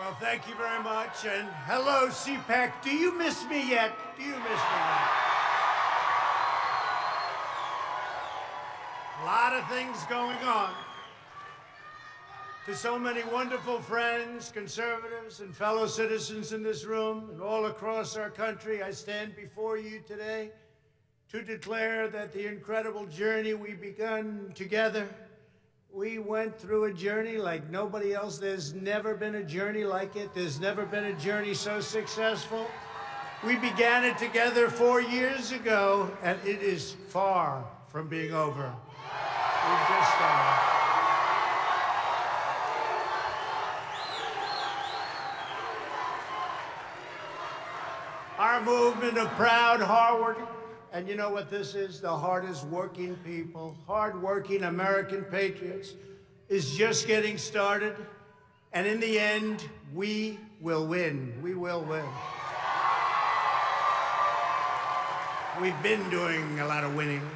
Well, thank you very much, and hello, CPAC. Do you miss me yet? Do you miss me yet? A lot of things going on. To so many wonderful friends, conservatives, and fellow citizens in this room and all across our country, I stand before you today to declare that the incredible journey we've begun together, we went through a journey like nobody else. There's never been a journey like it. There's never been a journey so successful. We began it together 4 years ago, and it is far from being over. We've just started. Our movement of proud, hardworking, and you know what this is? The hardest working people, hardworking American patriots, is just getting started. And in the end, we will win. We will win. We've been doing a lot of winning.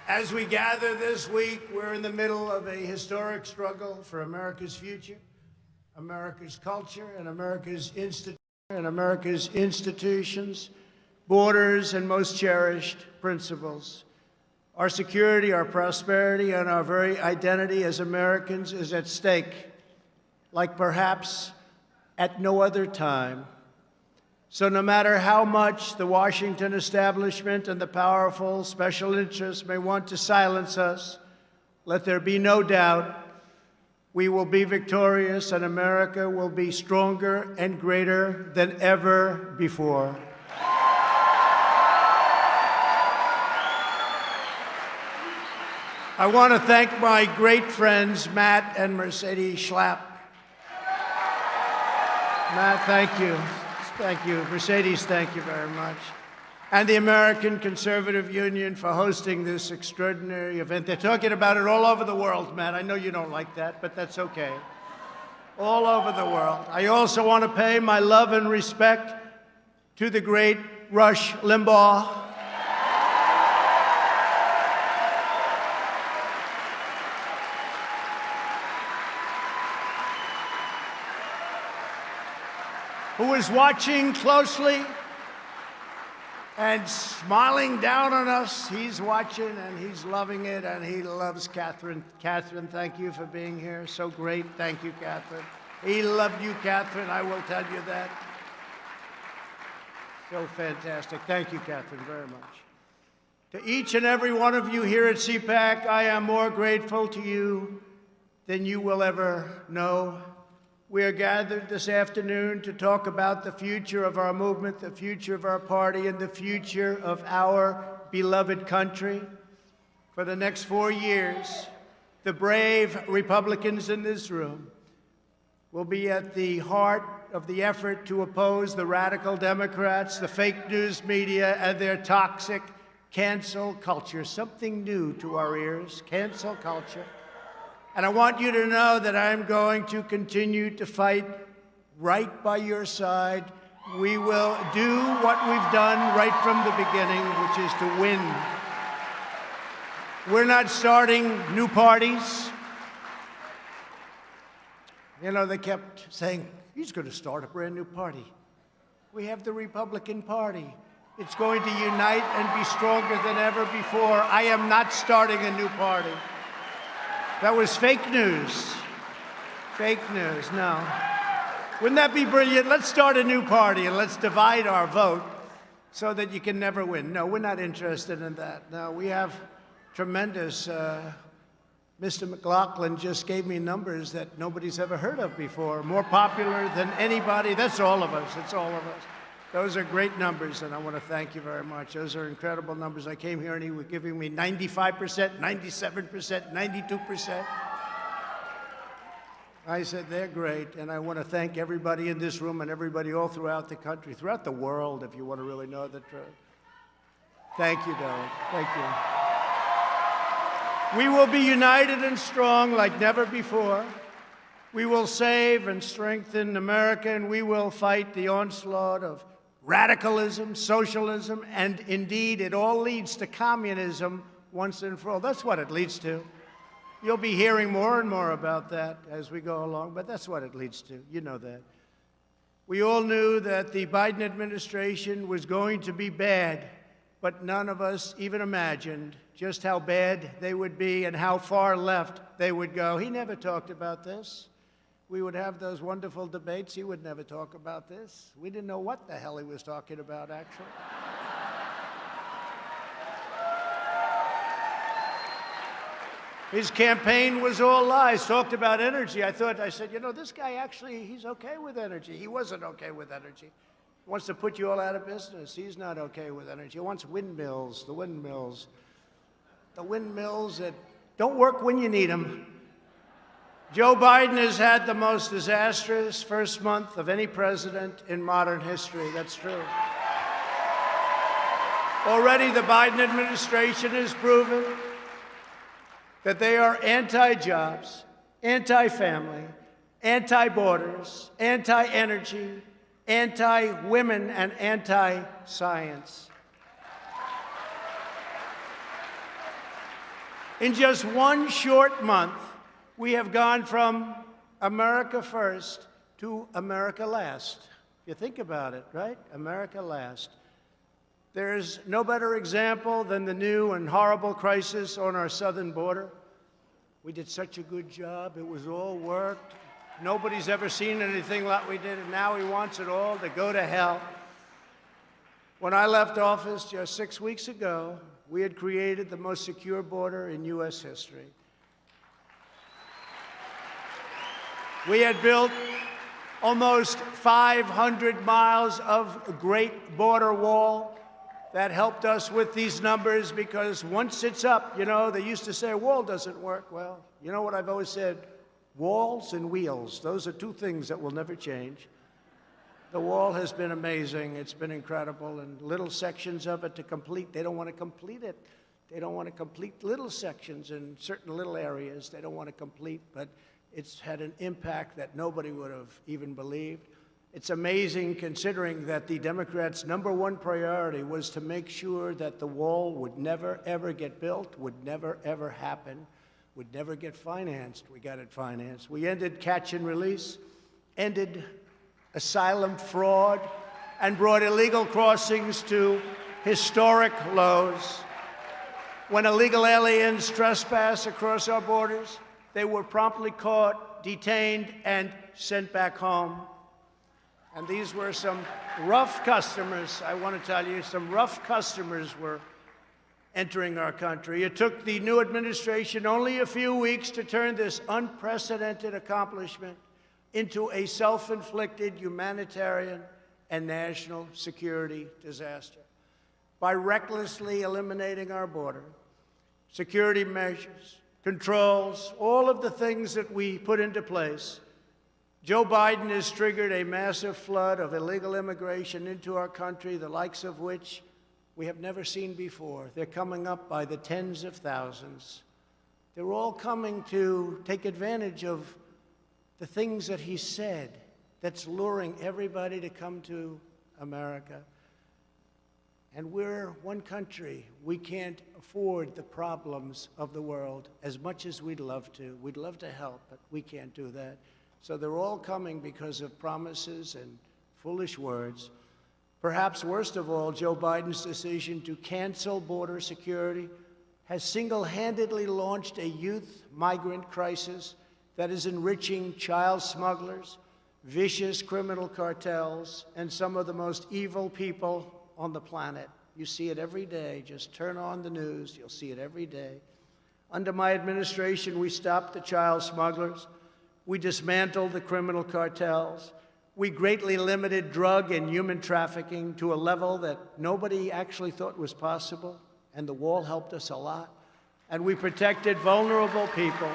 As we gather this week, we're in the middle of a historic struggle for America's future, America's culture, and America's institutions, borders, and most cherished principles. Our security, our prosperity, and our very identity as Americans is at stake, like perhaps at no other time. So no matter how much the Washington establishment and the powerful special interests may want to silence us, let there be no doubt we will be victorious and America will be stronger and greater than ever before. I want to thank my great friends, Matt and Mercedes Schlapp. Matt, thank you. Thank you. Mercedes, thank you very much. And the American Conservative Union for hosting this extraordinary event. They're talking about it all over the world, Matt. I know you don't like that, but that's okay. All over the world. I also want to pay my love and respect to the great Rush Limbaugh. Who is watching closely and smiling down on us. He's watching and he's loving it, and he loves Catherine. Catherine, thank you for being here. So great. Thank you, Catherine. He loved you, Catherine. I will tell you that. So fantastic. Thank you, Catherine, very much. To each and every one of you here at CPAC, I am more grateful to you than you will ever know. We are gathered this afternoon to talk about the future of our movement, the future of our party, and the future of our beloved country. For the next 4 years, the brave Republicans in this room will be at the heart of the effort to oppose the radical Democrats, the fake news media, and their toxic cancel culture. Something new to our ears, cancel culture. And I want you to know that I'm going to continue to fight right by your side. We will do what we've done right from the beginning, which is to win. We're not starting new parties. You know, they kept saying, he's going to start a brand new party. We have the Republican Party. It's going to unite and be stronger than ever before. I am not starting a new party. That was fake news. Fake news, no. Wouldn't that be brilliant? Let's start a new party and let's divide our vote so that you can never win. No, we're not interested in that. No, we have tremendous, Mr. McLaughlin just gave me numbers that nobody's ever heard of before. More popular than anybody. That's all of us. It's all of us. Those are great numbers, and I want to thank you very much. Those are incredible numbers. I came here, and he was giving me 95%, 97%, 92%. I said, they're great, and I want to thank everybody in this room and everybody all throughout the country, throughout the world, if you want to really know the truth. Thank you, Doug. Thank you. We will be united and strong like never before. We will save and strengthen America, and we will fight the onslaught of radicalism, socialism, and indeed, it all leads to communism once and for all. That's what it leads to. You'll be hearing more and more about that as we go along, but that's what it leads to. You know that. We all knew that the Biden administration was going to be bad, but none of us even imagined just how bad they would be and how far left they would go. He never talked about this. We would have those wonderful debates. He would never talk about this. We didn't know what the hell he was talking about, actually. His campaign was all lies, talked about energy. I said, you know, this guy actually, he's okay with energy. He wasn't okay with energy. He wants to put you all out of business. He's not okay with energy. He wants windmills, the windmills that don't work when you need them. Joe Biden has had the most disastrous first month of any president in modern history. That's true. Already the Biden administration has proven that they are anti-jobs, anti-family, anti-borders, anti-energy, anti-women, and anti-science. In just one short month, we have gone from America first to America last. You think about it, right? America last. There's no better example than the new and horrible crisis on our southern border. We did such a good job. It was all worked. Nobody's ever seen anything like we did, and now he wants it all to go to hell. When I left office just 6 weeks ago, we had created the most secure border in U.S. history. We had built almost 500 miles of great border wall. That helped us with these numbers because once it's up, you know, they used to say a wall doesn't work. Well, you know what I've always said? Walls and wheels, those are two things that will never change. The wall has been amazing. It's been incredible. And little sections of it to complete, they don't want to complete it. They don't want to complete little sections in certain little areas. They don't want to complete, but it's had an impact that nobody would have even believed. It's amazing considering that the Democrats' #1 priority was to make sure that the wall would never, ever get built, would never, ever happen, would never get financed. We got it financed. We ended catch and release, ended asylum fraud, and brought illegal crossings to historic lows. When illegal aliens trespass across our borders, they were promptly caught, detained, and sent back home. And these were some rough customers. I want to tell you, some rough customers were entering our country. It took the new administration only a few weeks to turn this unprecedented accomplishment into a self-inflicted humanitarian and national security disaster. By recklessly eliminating our border, security measures, controls, all of the things that we put into place, Joe Biden has triggered a massive flood of illegal immigration into our country, the likes of which we have never seen before. They're coming up by the tens of thousands. They're all coming to take advantage of the things that he said that's luring everybody to come to America. And we're one country. We can't afford the problems of the world as much as we'd love to. We'd love to help, but we can't do that. So they're all coming because of promises and foolish words. Perhaps worst of all, Joe Biden's decision to cancel border security has single-handedly launched a youth migrant crisis that is enriching child smugglers, vicious criminal cartels, and some of the most evil people on the planet. You see it every day. Just turn on the news. You'll see it every day. Under my administration, we stopped the child smugglers. We dismantled the criminal cartels. We greatly limited drug and human trafficking to a level that nobody actually thought was possible, and the wall helped us a lot. And we protected vulnerable people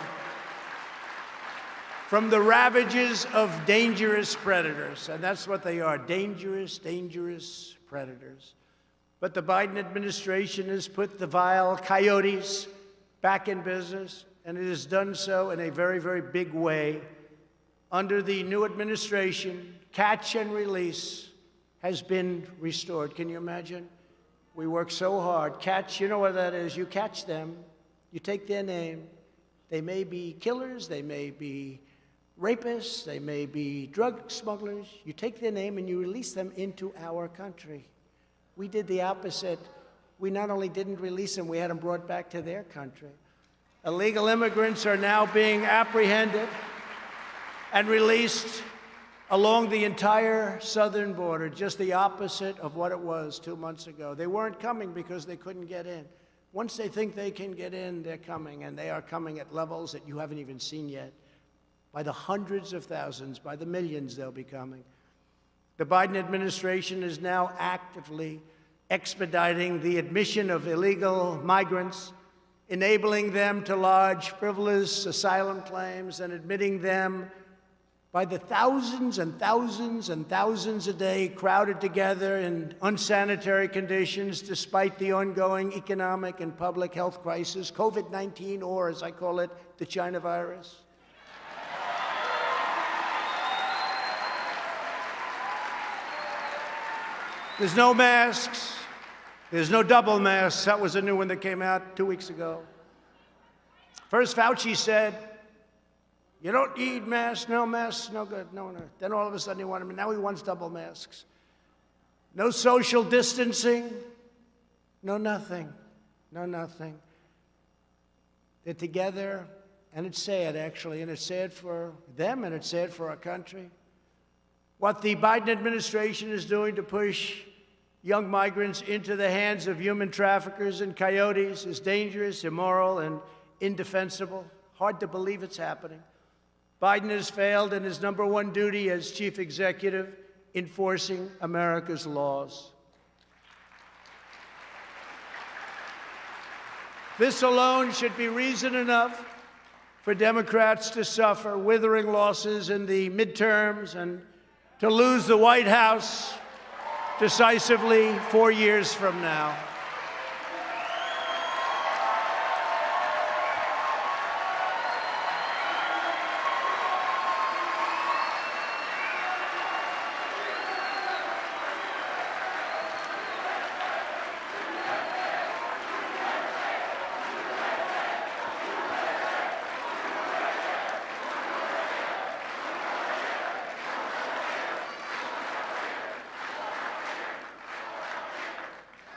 from the ravages of dangerous predators, and that's what they are, dangerous, dangerous predators. But the Biden administration has put the vile coyotes back in business, and it has done so in a very, very big way. Under the new administration, catch and release has been restored. Can you imagine? We work so hard. Catch, you know what that is. You catch them, you take their name, They may be killers, they may be rapists, they may be drug smugglers. You take their name and you release them into our country. We did the opposite. We not only didn't release them, we had them brought back to their country. Illegal immigrants are now being apprehended and released along the entire southern border, just the opposite of what it was 2 months ago. They weren't coming because they couldn't get in. Once they think they can get in, they're coming, and they are coming at levels that you haven't even seen yet. By the hundreds of thousands, by the millions, they'll be coming. The Biden administration is now actively expediting the admission of illegal migrants, enabling them to lodge frivolous asylum claims and admitting them by the thousands and thousands and thousands a day, crowded together in unsanitary conditions despite the ongoing economic and public health crisis, COVID-19, or as I call it, the China virus. There's no masks. There's no double masks. That was a new one that came out 2 weeks ago. First, Fauci said, you don't need masks, no good, no. Then all of a sudden he wanted them, now he wants double masks. No social distancing, no nothing. They're together, and it's sad, actually, and it's sad for them, and it's sad for our country. What the Biden administration is doing to push young migrants into the hands of human traffickers and coyotes is dangerous, immoral, and indefensible. Hard to believe it's happening. Biden has failed in his number one duty as chief executive, enforcing America's laws. This alone should be reason enough for Democrats to suffer withering losses in the midterms and to lose the White House decisively 4 years from now.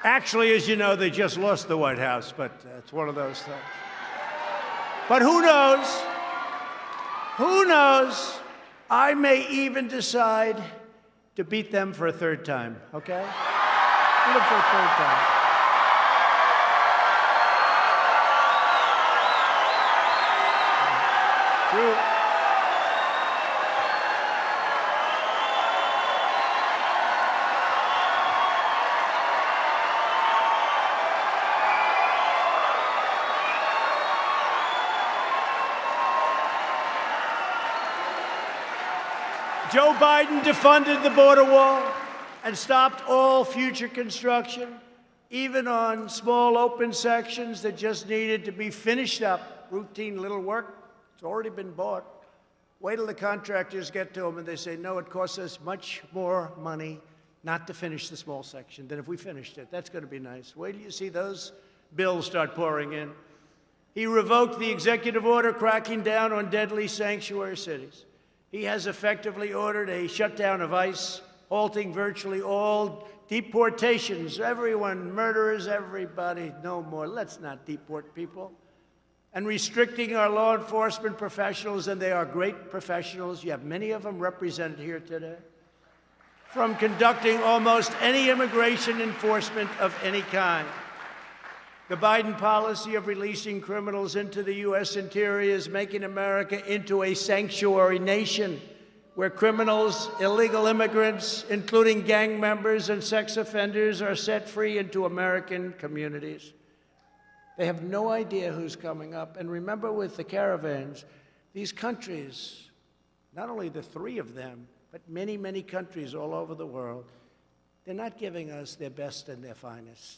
Actually, as you know, they just lost the White House, but it's one of those things. But who knows? Who knows? I may even decide to beat them for a third time, okay? Beat them for a third time. True. Joe Biden defunded the border wall and stopped all future construction, even on small open sections that just needed to be finished up. Routine little work, it's already been bought. Wait till the contractors get to them and they say, no, it costs us much more money not to finish the small section than if we finished it. That's going to be nice. Wait till you see those bills start pouring in. He revoked the executive order cracking down on deadly sanctuary cities. He has effectively ordered a shutdown of ICE, halting virtually all deportations. Everyone, murderers, everybody, no more. Let's not deport people. And restricting our law enforcement professionals, and they are great professionals. You have many of them represented here today, from conducting almost any immigration enforcement of any kind. The Biden policy of releasing criminals into the U.S. interior is making America into a sanctuary nation where criminals, illegal immigrants, including gang members and sex offenders, are set free into American communities. They have no idea who's coming up. And remember, with the caravans, these countries, not only the three of them, but many, many countries all over the world, they're not giving us their best and their finest.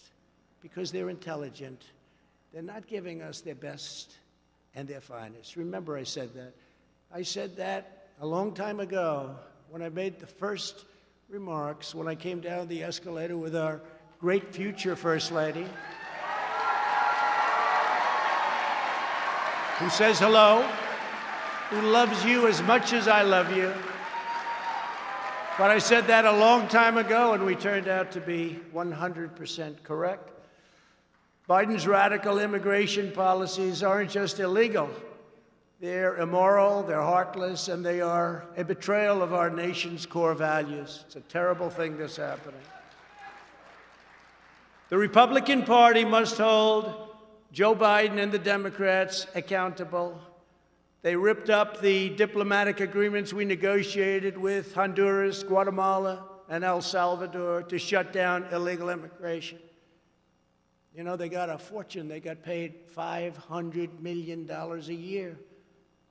Because they're intelligent. They're not giving us their best and their finest. Remember I said that. I said that a long time ago when I made the first remarks, when I came down the escalator with our great future First Lady. who says hello, who loves you as much as I love you. But I said that a long time ago, and we turned out to be 100% correct. Biden's radical immigration policies aren't just illegal. They're immoral, they're heartless, and they are a betrayal of our nation's core values. It's a terrible thing that's happening. The Republican Party must hold Joe Biden and the Democrats accountable. They ripped up the diplomatic agreements we negotiated with Honduras, Guatemala, and El Salvador to shut down illegal immigration. You know, they got a fortune. They got paid $500 million a year.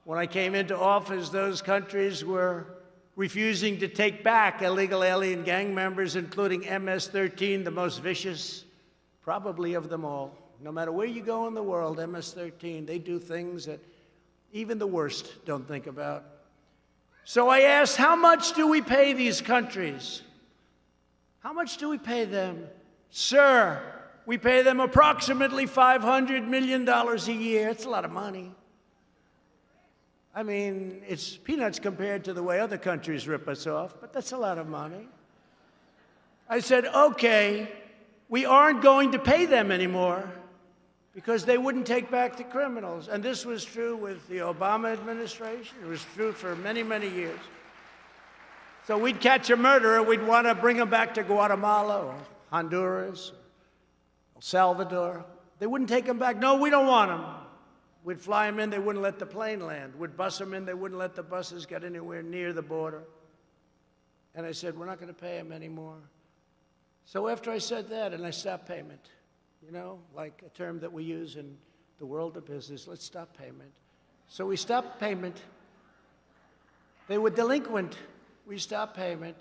When I came into office, those countries were refusing to take back illegal alien gang members, including MS-13, the most vicious, probably of them all. No matter where you go in the world, MS-13, they do things that even the worst don't think about. So I asked, how much do we pay these countries? How much do we pay them? Sir, we pay them approximately $500 million a year. It's a lot of money. I mean, it's peanuts compared to the way other countries rip us off, but that's a lot of money. I said, okay, we aren't going to pay them anymore because they wouldn't take back the criminals. And this was true with the Obama administration. It was true for many, many years. So we'd catch a murderer, we'd want to bring him back to Guatemala or Honduras, or El Salvador. They wouldn't take him back. No, we don't want him. We'd fly him in, they wouldn't let the plane land. We'd bus him in, they wouldn't let the buses get anywhere near the border. And I said, we're not going to pay him anymore. So after I said that, and I stopped payment, you know, like a term that we use in the world of business, let's stop payment. So we stopped payment. They were delinquent. We stopped payment.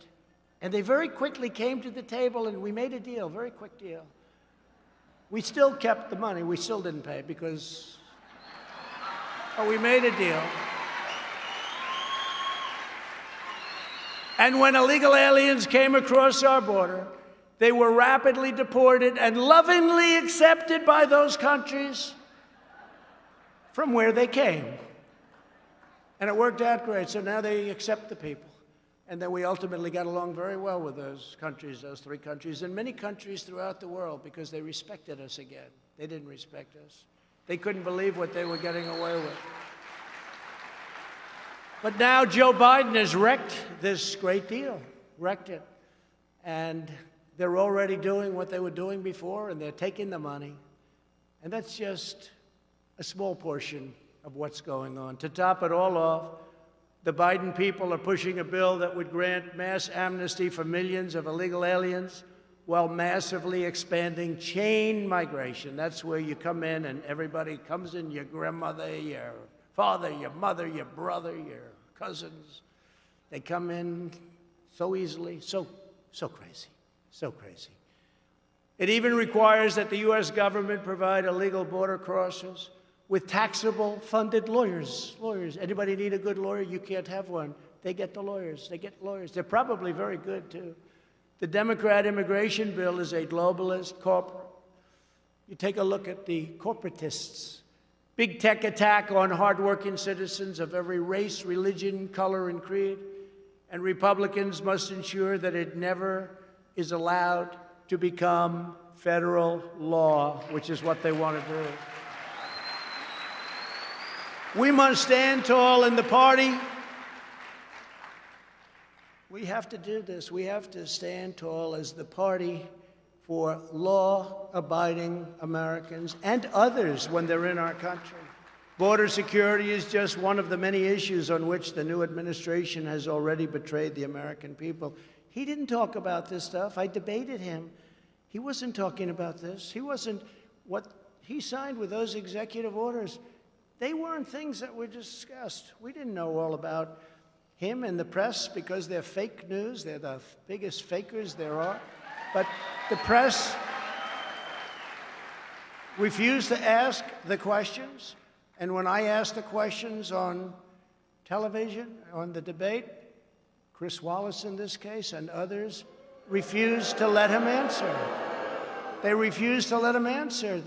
And they very quickly came to the table, and we made a deal, very quick deal. We still kept the money. We still didn't pay because... But we made a deal. And when illegal aliens came across our border, they were rapidly deported and lovingly accepted by those countries from where they came. And it worked out great. So now they accept the people. And then we ultimately got along very well with those countries, those three countries, and many countries throughout the world because they respected us again. They didn't respect us. They couldn't believe what they were getting away with. But now Joe Biden has wrecked this great deal, wrecked it. And they're already doing what they were doing before, and they're taking the money. And that's just a small portion of what's going on. To top it all off, the Biden people are pushing a bill that would grant mass amnesty for millions of illegal aliens while massively expanding chain migration. That's where you come in and everybody comes in, your grandmother, your father, your mother, your brother, your cousins. They come in so easily, so crazy, so crazy. It even requires that the U.S. government provide illegal border crossers with taxable funded lawyers. Anybody need a good lawyer? You can't have one. They get the lawyers. They get lawyers. They're probably very good, too. The Democrat immigration bill is a globalist corporate. You take a look at the corporatists. Big tech attack on hardworking citizens of every race, religion, color, and creed. And Republicans must ensure that it never is allowed to become federal law, which is what they want to do. We must stand tall in the party. We have to do this. We have to stand tall as the party for law-abiding Americans and others when they're in our country. Border security is just one of the many issues on which the new administration has already betrayed the American people. He didn't talk about this stuff. I debated him. He wasn't talking about this. He wasn't. What he signed with those executive orders, they weren't things that were discussed. We didn't know all about him and the press because they're fake news. They're the biggest fakers there are. But the press refused to ask the questions. And when I asked the questions on television, on the debate, Chris Wallace in this case and others refused to let him answer. They refused to let him answer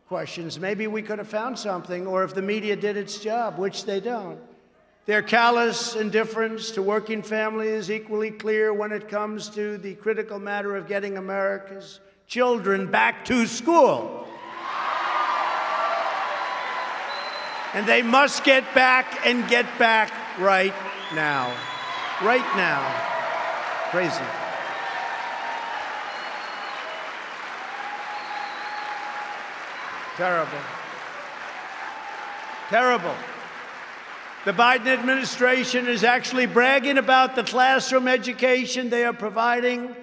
questions, maybe we could have found something, or if the media did its job, which they don't. Their callous indifference to working families is equally clear when it comes to the critical matter of getting America's children back to school. And they must get back and get back right now. Right now. Crazy. Terrible. Terrible. The Biden administration is actually bragging about the classroom education they are providing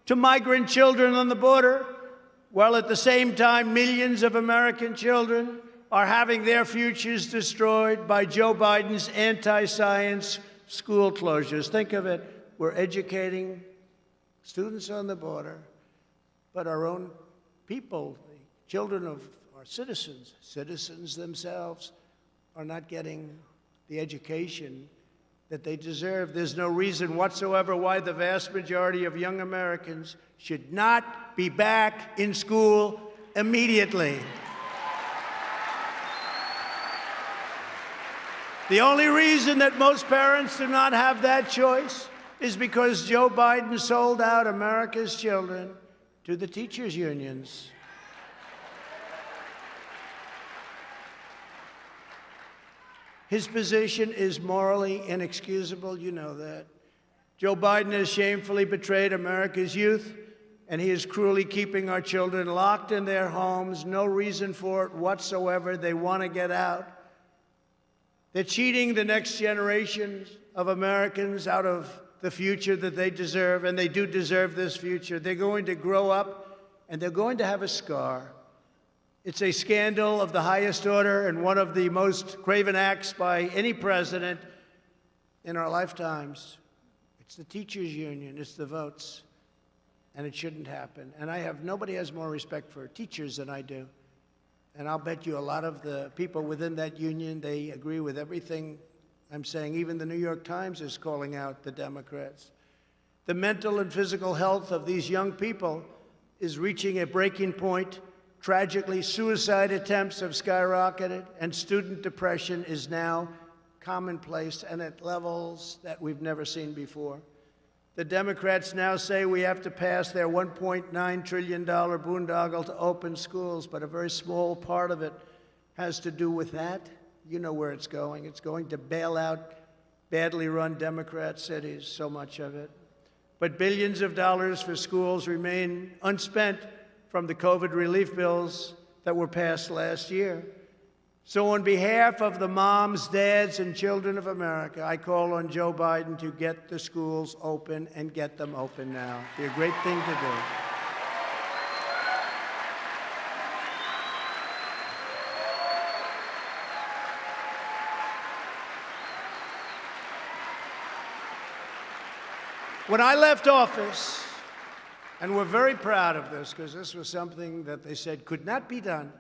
to migrant children on the border, while at the same time millions of American children are having their futures destroyed by Joe Biden's anti-science school closures. Think of it. We're educating students on the border, but our own people, the children of our citizens themselves, are not getting the education that they deserve. There's no reason whatsoever why the vast majority of young Americans should not be back in school immediately. The only reason that most parents do not have that choice is because Joe Biden sold out America's children to the teachers' unions. His position is morally inexcusable, you know that. Joe Biden has shamefully betrayed America's youth, and he is cruelly keeping our children locked in their homes. No reason for it whatsoever. They want to get out. They're cheating the next generation of Americans out of the future that they deserve, and they do deserve this future. They're going to grow up, and they're going to have a scar. It's a scandal of the highest order and one of the most craven acts by any president in our lifetimes. It's the teachers' union. It's the votes. And it shouldn't happen. And nobody has more respect for teachers than I do. And I'll bet you a lot of the people within that union, they agree with everything I'm saying. Even the New York Times is calling out the Democrats. The mental and physical health of these young people is reaching a breaking point. Tragically, suicide attempts have skyrocketed, and student depression is now commonplace and at levels that we've never seen before. The Democrats now say we have to pass their $1.9 trillion boondoggle to open schools, but a very small part of it has to do with that. You know where it's going. It's going to bail out badly run Democrat cities, so much of it. But billions of dollars for schools remain unspent from the COVID relief bills that were passed last year. So on behalf of the moms, dads, and children of America, I call on Joe Biden to get the schools open and get them open now. It'd be a great thing to do. When I left office, and we're very proud of this because this was something that they said could not be done.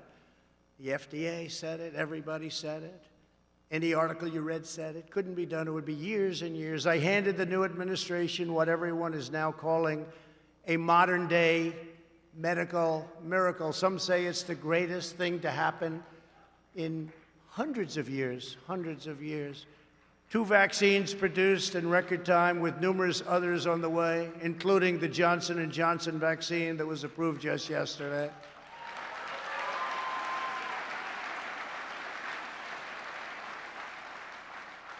The FDA said it. Everybody said it. Any article you read said it. Couldn't be done. It would be years and years. I handed the new administration what everyone is now calling a modern-day medical miracle. Some say it's the greatest thing to happen in hundreds of years. 2 vaccines produced in record time with numerous others on the way, including the Johnson & Johnson vaccine that was approved just yesterday.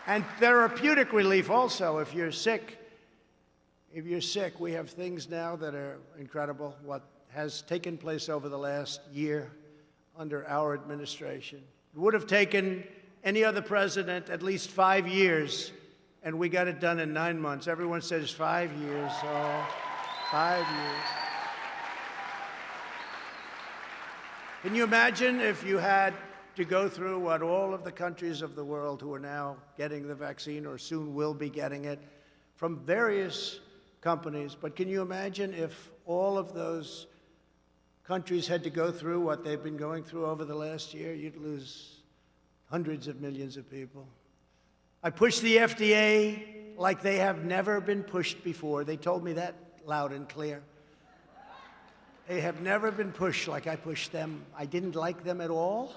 And therapeutic relief also. If you're sick, we have things now that are incredible. What has taken place over the last year under our administration. It would have taken any other president at least 5 years, and we got it done in 9 months. Everyone says 5 years, so 5 years. Can you imagine if you had to go through what all of the countries of the world who are now getting the vaccine or soon will be getting it from various companies, but can you imagine if all of those countries had to go through what they've been going through over the last year? You'd lose hundreds of millions of people. I pushed the FDA like they have never been pushed before. They told me that loud and clear. They have never been pushed like I pushed them. I didn't like them at all.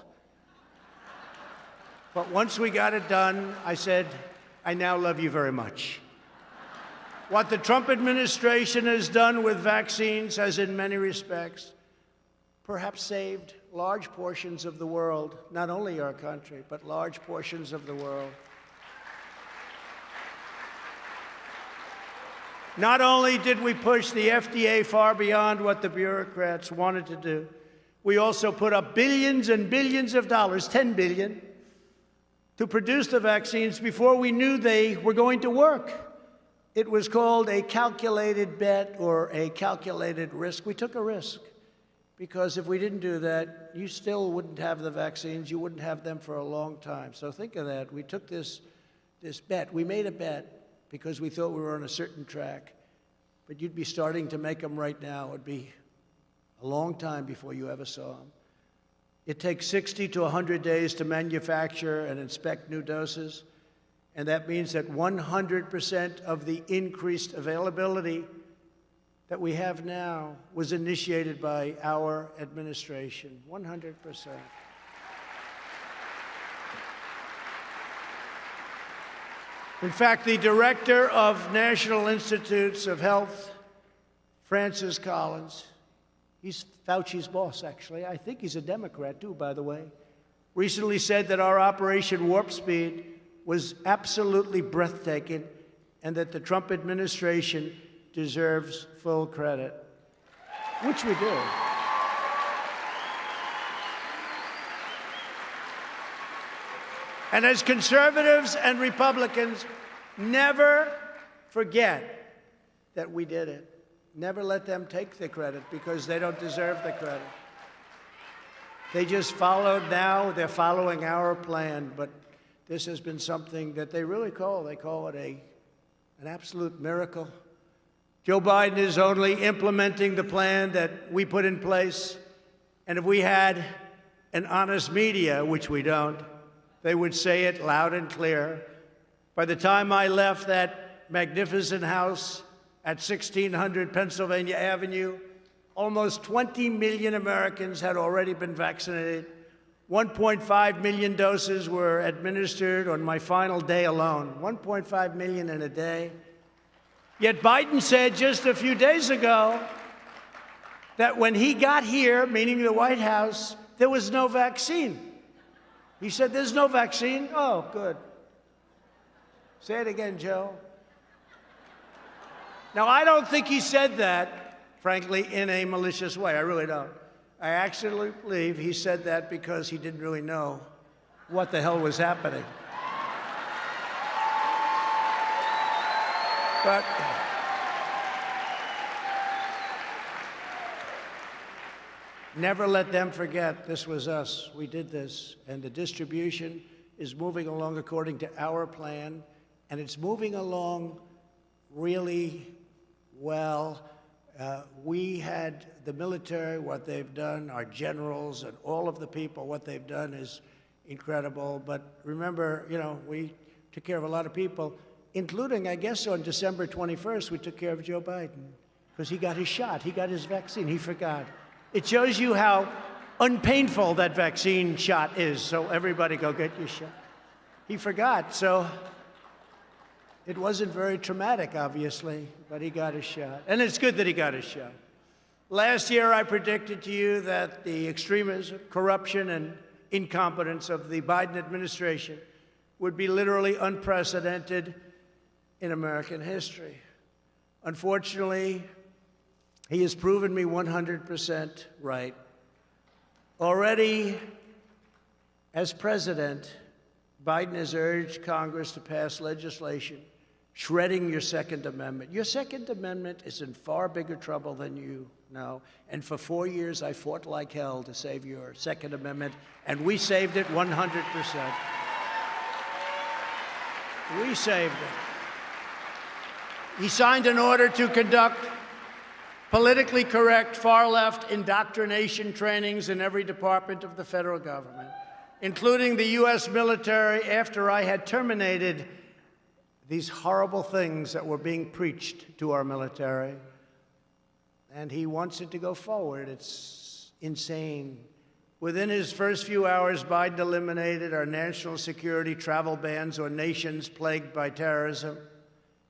But once we got it done, I said, I now love you very much. What the Trump administration has done with vaccines has, in many respects, perhaps saved large portions of the world, not only our country, but large portions of the world. Not only did we push the FDA far beyond what the bureaucrats wanted to do, we also put up billions and billions of dollars, $10 billion, to produce the vaccines before we knew they were going to work. It was called a calculated bet or a calculated risk. We took a risk because if we didn't do that, you still wouldn't have the vaccines. You wouldn't have them for a long time. So think of that. We took this bet. We made a bet because we thought we were on a certain track. But you'd be starting to make them right now. It would be a long time before you ever saw them. It takes 60 to 100 days to manufacture and inspect new doses. And that means that 100% of the increased availability that we have now was initiated by our administration, 100%. In fact, the director of National Institutes of Health, Francis Collins, he's Fauci's boss, actually. I think he's a Democrat, too, by the way, recently said that our Operation Warp Speed was absolutely breathtaking and that the Trump administration deserves full credit, which we do. And as conservatives and Republicans, never forget that we did it. Never let them take the credit because they don't deserve the credit. They just followed now, they're following our plan, but this has been something that they really call it an absolute miracle. Joe Biden is only implementing the plan that we put in place. And if we had an honest media, which we don't, they would say it loud and clear. By the time I left that magnificent house at 1600 Pennsylvania Avenue, almost 20 million Americans had already been vaccinated. 1.5 million doses were administered on my final day alone. 1.5 million in a day. Yet Biden said just a few days ago that when he got here, meaning the White House, there was no vaccine. He said, there's no vaccine? Oh, good. Say it again, Joe. Now, I don't think he said that, frankly, in a malicious way. I really don't. I actually believe he said that because he didn't really know what the hell was happening. But never let them forget this was us. We did this. And the distribution is moving along according to our plan. And it's moving along really well. We had the military, what they've done, our generals and all of the people, what they've done is incredible. But remember, we took care of a lot of people, including, I guess, on December 21st, we took care of Joe Biden because he got his shot. He got his vaccine. He forgot. It shows you how unpainful that vaccine shot is. So everybody go get your shot. He forgot. So it wasn't very traumatic, obviously, but he got his shot. And it's good that he got his shot. Last year, I predicted to you that the extremism, corruption, and incompetence of the Biden administration would be literally unprecedented in American history. Unfortunately, he has proven me 100% right. Already, as president, Biden has urged Congress to pass legislation shredding your Second Amendment. Your Second Amendment is in far bigger trouble than you know. And for 4 years, I fought like hell to save your Second Amendment, and we saved it 100%. We saved it. He signed an order to conduct politically correct far-left indoctrination trainings in every department of the federal government, including the U.S. military, after I had terminated these horrible things that were being preached to our military. and he wants it to go forward. It's insane. Within his first few hours, Biden eliminated our national security travel bans on nations plagued by terrorism.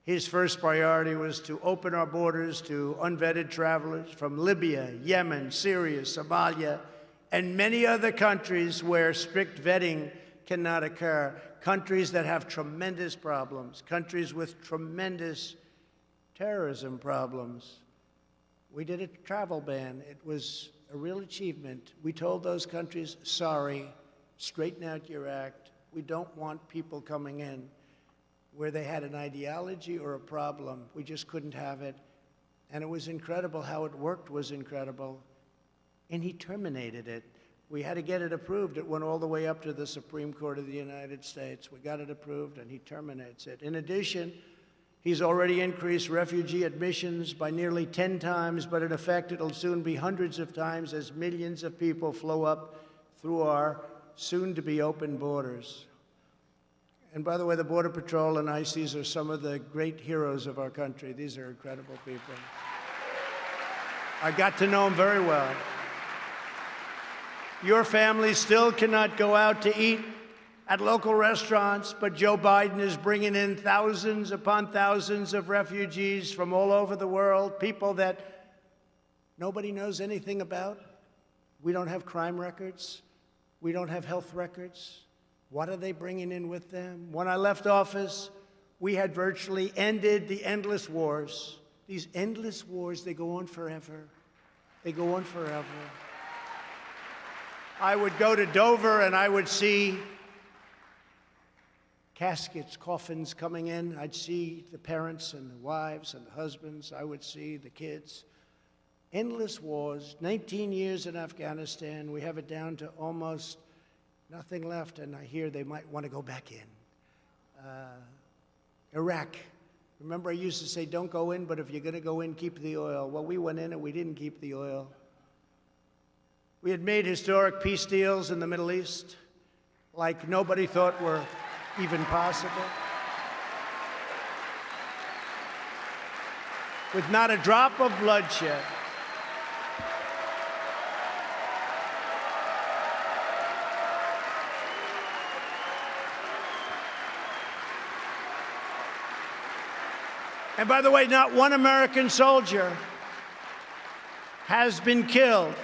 His first priority was to open our borders to unvetted travelers from Libya, Yemen, Syria, Somalia, and many other countries where strict vetting cannot occur, countries that have tremendous problems, countries with tremendous terrorism problems. We did a travel ban. It was a real achievement. We told those countries, sorry, straighten out your act. We don't want people coming in where they had an ideology or a problem. We just couldn't have it. And it was incredible. How it worked was incredible. And he terminated it. We had to get it approved. It went all the way up to the Supreme Court of the United States. We got it approved, and he terminates it. In addition, he's already increased refugee admissions by nearly 10 times, but in effect, it'll soon be hundreds of times as millions of people flow up through our soon-to-be open borders. And by the way, the Border Patrol and ICE, these are some of the great heroes of our country. These are incredible people. I got to know them very well. Your family still cannot go out to eat at local restaurants, but Joe Biden is bringing in thousands upon thousands of refugees from all over the world, people that nobody knows anything about. We don't have crime records. We don't have health records. What are they bringing in with them? When I left office, we had virtually ended the endless wars. These endless wars, they go on forever. They go on forever. I would go to Dover and I would see caskets, coffins coming in. I'd see the parents and the wives and the husbands. I would see the kids. Endless wars, 19 years in Afghanistan. We have it down to almost nothing left, and I hear they might want to go back in. Iraq. Remember, I used to say, don't go in, but if you're going to go in, keep the oil. Well, we went in and we didn't keep the oil. We had made historic peace deals in the Middle East like nobody thought were even possible. With not a drop of bloodshed. And by the way, not one American soldier has been killed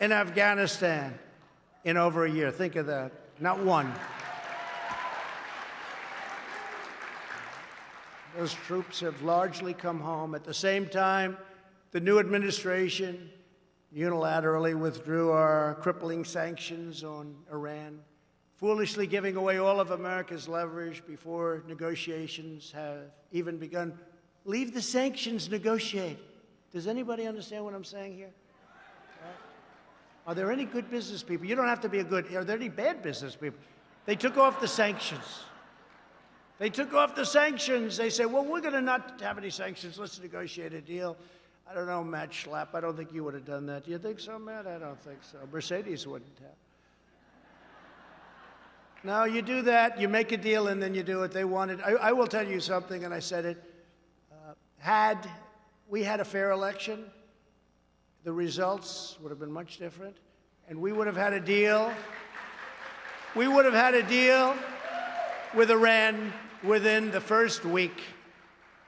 in Afghanistan in over a year. Think of that. Not one. Those troops have largely come home. At the same time, the new administration unilaterally withdrew our crippling sanctions on Iran, foolishly giving away all of America's leverage before negotiations have even begun. Leave the sanctions, negotiate. Does anybody understand what I'm saying here? Are there any good business people? You don't have to be a good. Are there any bad business people? They took off the sanctions. They took off the sanctions. They said, well, we're going to not have any sanctions. Let's negotiate a deal. I don't know, Matt Schlapp. I don't think you would have done that. Do you think so, Matt? I don't think so. Mercedes wouldn't have. No, you do that. You make a deal, and then you do what they wanted. I will tell you something, and I said it. Had we had a fair election, the results would have been much different, and we would have had a deal. We would have had a deal with Iran within the first week.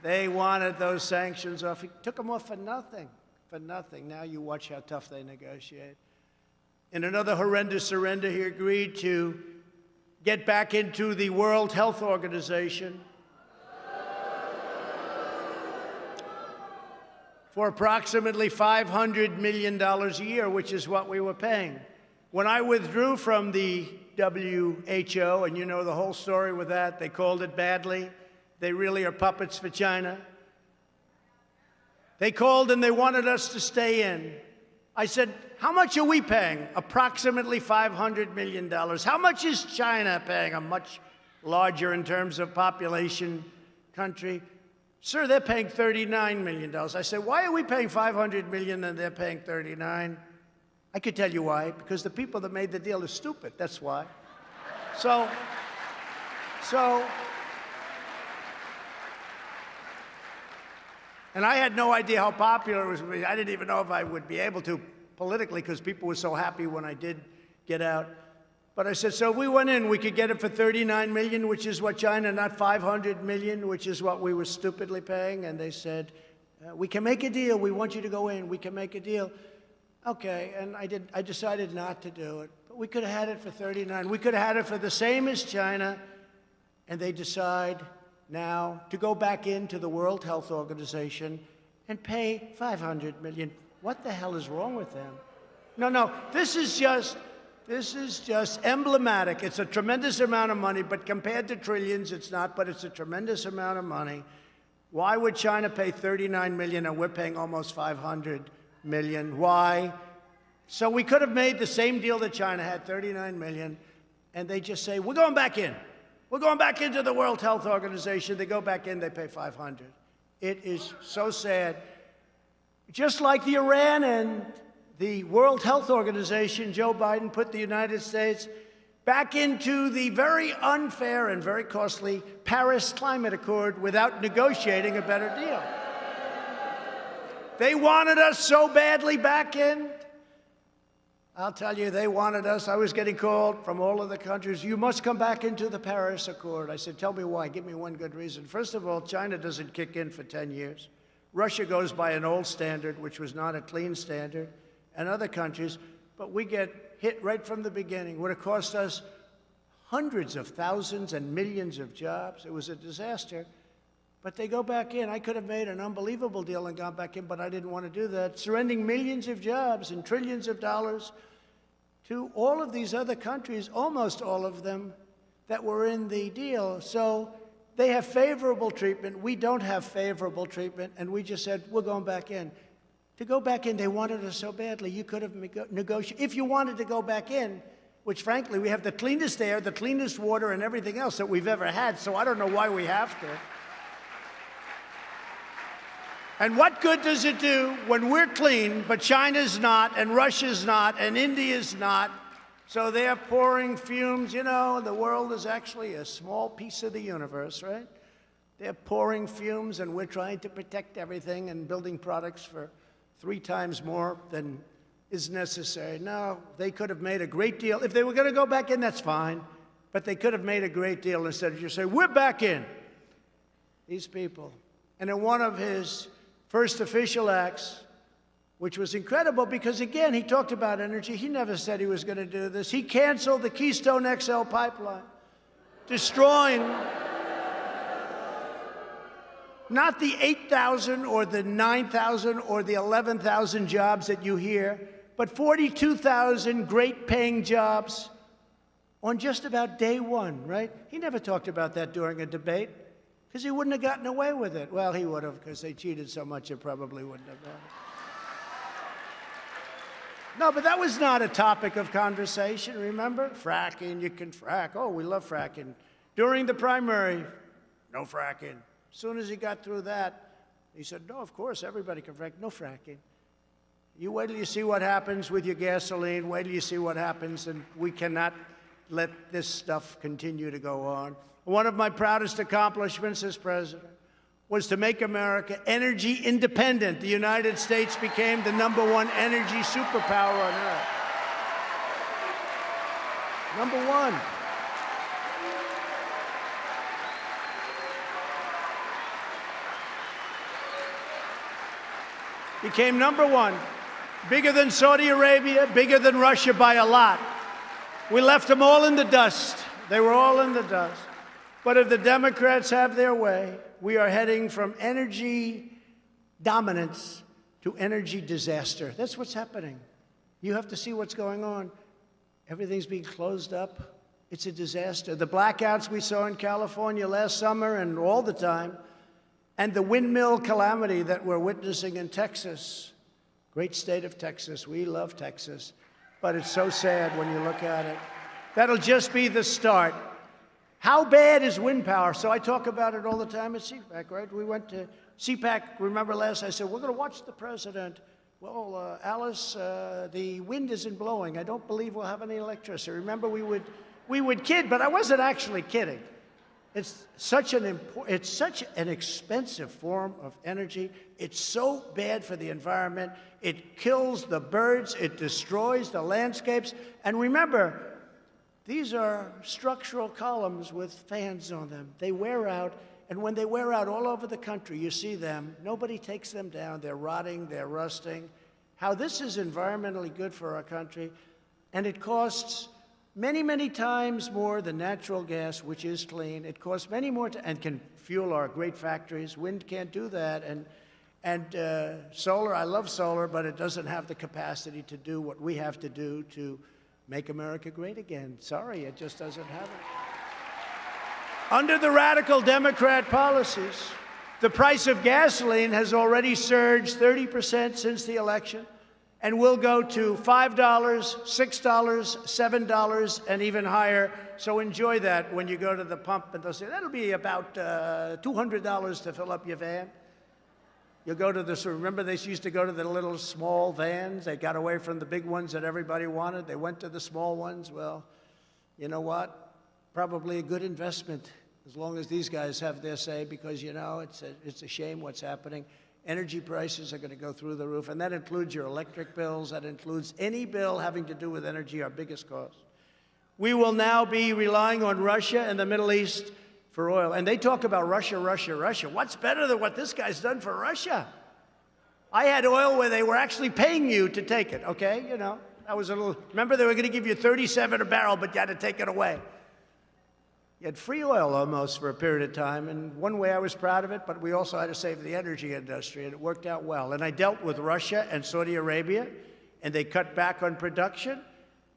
They wanted those sanctions off. He took them off for nothing, for nothing. Now you watch how tough they negotiate. In another horrendous surrender, he agreed to get back into the World Health Organization for approximately $500 million a year, which is what we were paying. When I withdrew from the WHO, and you know the whole story with that, they called it badly. They really are puppets for China. They called and they wanted us to stay in. I said, how much are we paying? Approximately $500 million. How much is China paying? A much larger in terms of population country. Sir, they're paying $39 million. I said, why are we paying $500 million and they're paying $39? I could tell you why, because the people that made the deal are stupid, that's why. So And I had no idea how popular it was. I didn't even know if I would be able to politically, because people were so happy when I did get out. But I said, so if we went in, we could get it for 39 million, which is what China, not 500 million, which is what we were stupidly paying. And they said, we can make a deal. We want you to go in. We can make a deal. Okay, and I decided not to do it. But we could have had it for 39. We could have had it for the same as China. And they decide now to go back into the World Health Organization and pay 500 million. What the hell is wrong with them? No, this is just emblematic. It's a tremendous amount of money, but compared to trillions, it's not, but it's a tremendous amount of money. Why would China pay 39 million and we're paying almost 500 million? Why? So we could have made the same deal that China had, 39 million, and they just say, we're going back in. We're going back into the World Health Organization. They go back in, they pay 500. It is so sad. Just like the Iran and the World Health Organization, Joe Biden put the United States back into the very unfair and very costly Paris Climate Accord without negotiating a better deal. They wanted us so badly back in. I'll tell you, they wanted us. I was getting called from all of the countries. You must come back into the Paris Accord. I said, tell me why. Give me one good reason. First of all, China doesn't kick in for 10 years. Russia goes by an old standard, which was not a clean standard, and other countries. But we get hit right from the beginning. It would have cost us hundreds of thousands and millions of jobs. It was a disaster. But they go back in. I could have made an unbelievable deal and gone back in, but I didn't want to do that. Surrendering millions of jobs and trillions of dollars to all of these other countries, almost all of them, that were in the deal. So they have favorable treatment. We don't have favorable treatment, and we just said, we're going back in. To go back in, they wanted us so badly. You could have negotiated. If you wanted to go back in, which, frankly, we have the cleanest air, the cleanest water, and everything else that we've ever had, so I don't know why we have to. And what good does it do when we're clean, but China's not, and Russia's not, and India's not? So they're pouring fumes. You know, the world is actually a small piece of the universe, right? They're pouring fumes, and we're trying to protect everything and building products for 3 times more than is necessary. No, they could have made a great deal. If they were going to go back in, that's fine. But they could have made a great deal instead of just saying, we're back in. These people. And in one of his first official acts, which was incredible because, again, he talked about energy. He never said he was going to do this. He canceled the Keystone XL pipeline, destroying not the 8,000 or the 9,000 or the 11,000 jobs that you hear, but 42,000 great-paying jobs on just about day one, right? He never talked about that during a debate because he wouldn't have gotten away with it. Well, he would have because they cheated so much it probably wouldn't have mattered. No, but that was not a topic of conversation, remember? Fracking, you can frack. Oh, we love fracking. During the primary, no fracking. As soon as he got through that, he said, no, of course, everybody can frack. No fracking. You wait till you see what happens with your gasoline. Wait till you see what happens, and we cannot let this stuff continue to go on. One of my proudest accomplishments as president was to make America energy independent. The United States became the #1 energy superpower on earth. #1. Became #1. Bigger than Saudi Arabia, bigger than Russia by a lot. We left them all in the dust. They were all in the dust. But if the Democrats have their way, we are heading from energy dominance to energy disaster. That's what's happening. You have to see what's going on. Everything's being closed up. It's a disaster. The blackouts we saw in California last summer and all the time, and the windmill calamity that we're witnessing in Texas. Great state of Texas. We love Texas. But it's so sad when you look at it. That'll just be the start. How bad is wind power? So I talk about it all the time at CPAC, right? We went to CPAC, remember last, I said, we're going to watch the president. Well, Alice, the wind isn't blowing. I don't believe we'll have any electricity. Remember, we would kid, but I wasn't actually kidding. It's such an expensive form of energy. It's so bad for the environment. It kills the birds. It destroys the landscapes. And remember, these are structural columns with fans on them. They wear out, and when they wear out all over the country, you see them. Nobody takes them down. They're rotting. They're rusting. How this is environmentally good for our country, and it costs many, many times more than natural gas, which is clean. It costs many more and can fuel our great factories. Wind can't do that. And solar, I love solar, but it doesn't have the capacity to do what we have to do to make America great again. Sorry, it just doesn't have it. Under the radical Democrat policies, the price of gasoline has already surged 30% since the election, and will go to $5, $6, $7, and even higher. So enjoy that when you go to the pump, and they'll say, that'll be about $200 to fill up your van. You'll go to the, remember they used to go to the little small vans? They got away from the big ones that everybody wanted. They went to the small ones. Well, you know what? Probably a good investment, as long as these guys have their say, because, you know, it's a shame what's happening. Energy prices are going to go through the roof, and that includes your electric bills. That includes any bill having to do with energy, our biggest cost. We will now be relying on Russia and the Middle East for oil. And they talk about Russia, Russia, Russia. What's better than what this guy's done for Russia? I had oil where they were actually paying you to take it, okay? You know, that was a little, remember they were going to give you 37 a barrel, but you had to take it away. You had free oil almost for a period of time, and one way I was proud of it, but we also had to save the energy industry, and it worked out well. And I dealt with Russia and Saudi Arabia, and they cut back on production,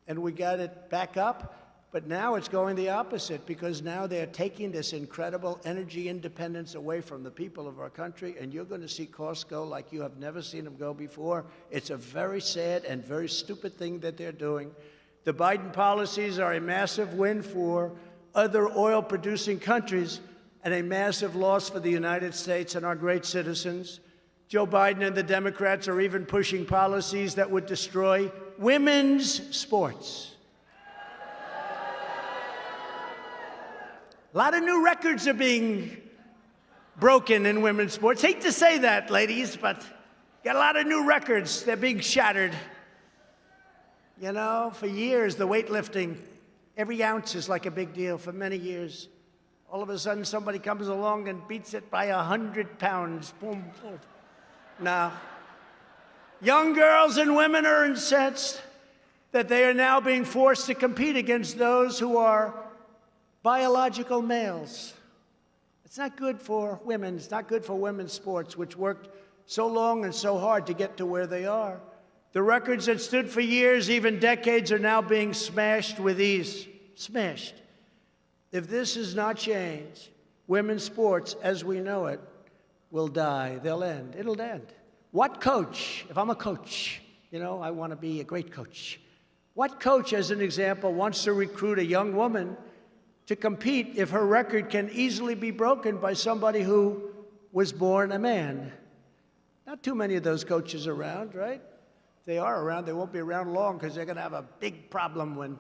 and we got it back up. But now it's going the opposite, because now they're taking this incredible energy independence away from the people of our country, and you're going to see costs go like you have never seen them go before. It's a very sad and very stupid thing that they're doing. The Biden policies are a massive win for other oil-producing countries and a massive loss for the United States and our great citizens. Joe Biden and the Democrats are even pushing policies that would destroy women's sports. A lot of new records are being broken in women's sports. Hate to say that, ladies, but got a lot of new records. They're being shattered. You know, for years, the weightlifting, every ounce is like a big deal for many years. All of a sudden, somebody comes along and beats it by 100 pounds. Boom, boom. Now, young girls and women are incensed that they are now being forced to compete against those who are biological males. It's not good for women. It's not good for women's sports, which worked so long and so hard to get to where they are. The records that stood for years, even decades, are now being smashed with ease. Smashed. If this is not changed, women's sports, as we know it, will die. They'll end. It'll end. What coach, if I'm a coach, you know, I want to be a great coach. What coach, as an example, wants to recruit a young woman to compete if her record can easily be broken by somebody who was born a man? Not too many of those coaches around, right? If they are around, they won't be around long, because they're going to have a big problem when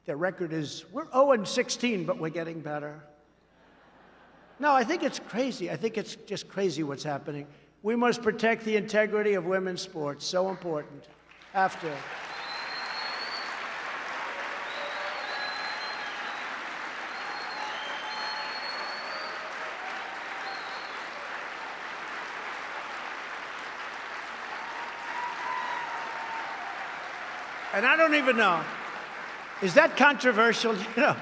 their record is, we're 0-16, but we're getting better. No, I think it's crazy. I think it's just crazy what's happening. We must protect the integrity of women's sports. So important. After. And I don't even know. Is that controversial? You know,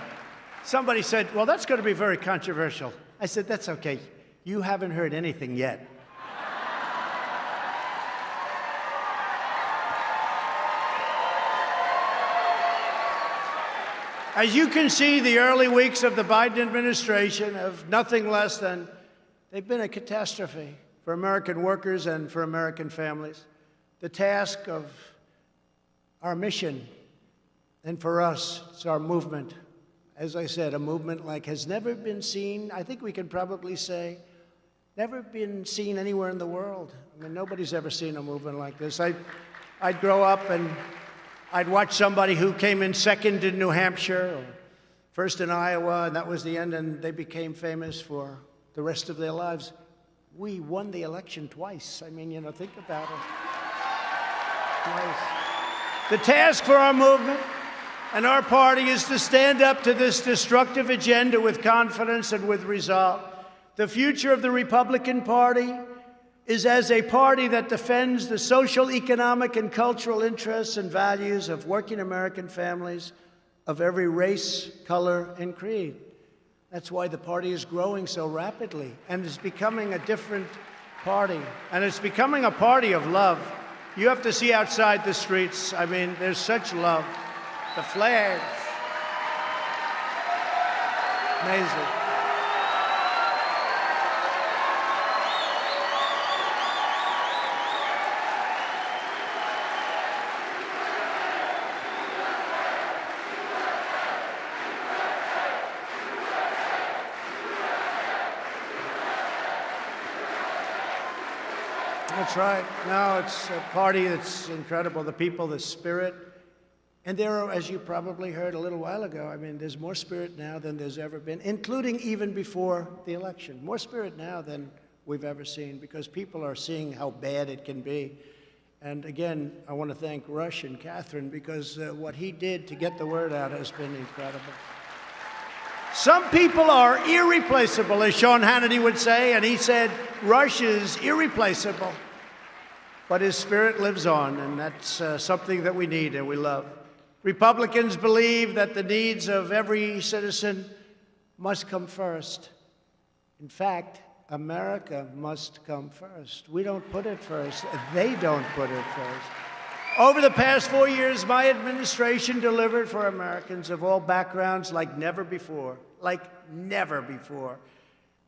somebody said, well, that's going to be very controversial. I said, that's okay. You haven't heard anything yet. As you can see, the early weeks of the Biden administration have nothing less than, they've been a catastrophe for American workers and for American families. The task of our mission, and for us, it's our movement. As I said, a movement like has never been seen, I think we can probably say, Never been seen anywhere in the world. I mean, nobody's ever seen a movement like this. I'd grow up and I'd watch somebody who came in second in New Hampshire or first in Iowa, and that was the end, and they became famous for the rest of their lives. We won the election twice. I mean, you know, think about it. Twice. The task for our movement and our party is to stand up to this destructive agenda with confidence and with resolve. The future of the Republican Party is as a party that defends the social, economic, and cultural interests and values of working American families of every race, color, and creed. That's why the party is growing so rapidly and is becoming a different party. And it's becoming a party of love. You have to see outside the streets. I mean, there's such love. The flags. Amazing. That's right. No, it's a party that's incredible. The people, the spirit. And there are, as you probably heard a little while ago, I mean, there's more spirit now than there's ever been, including even before the election. More spirit now than we've ever seen, because people are seeing how bad it can be. And again, I want to thank Rush and Catherine, because what he did to get the word out has been incredible. Some people are irreplaceable, as Sean Hannity would say, and he said Rush is irreplaceable. But his spirit lives on, and that's something that we need and we love. Republicans believe that the needs of every citizen must come first. In fact, America must come first. We don't put it first. They don't put it first. Over the past 4 years, my administration delivered for Americans of all backgrounds like never before. Like never before.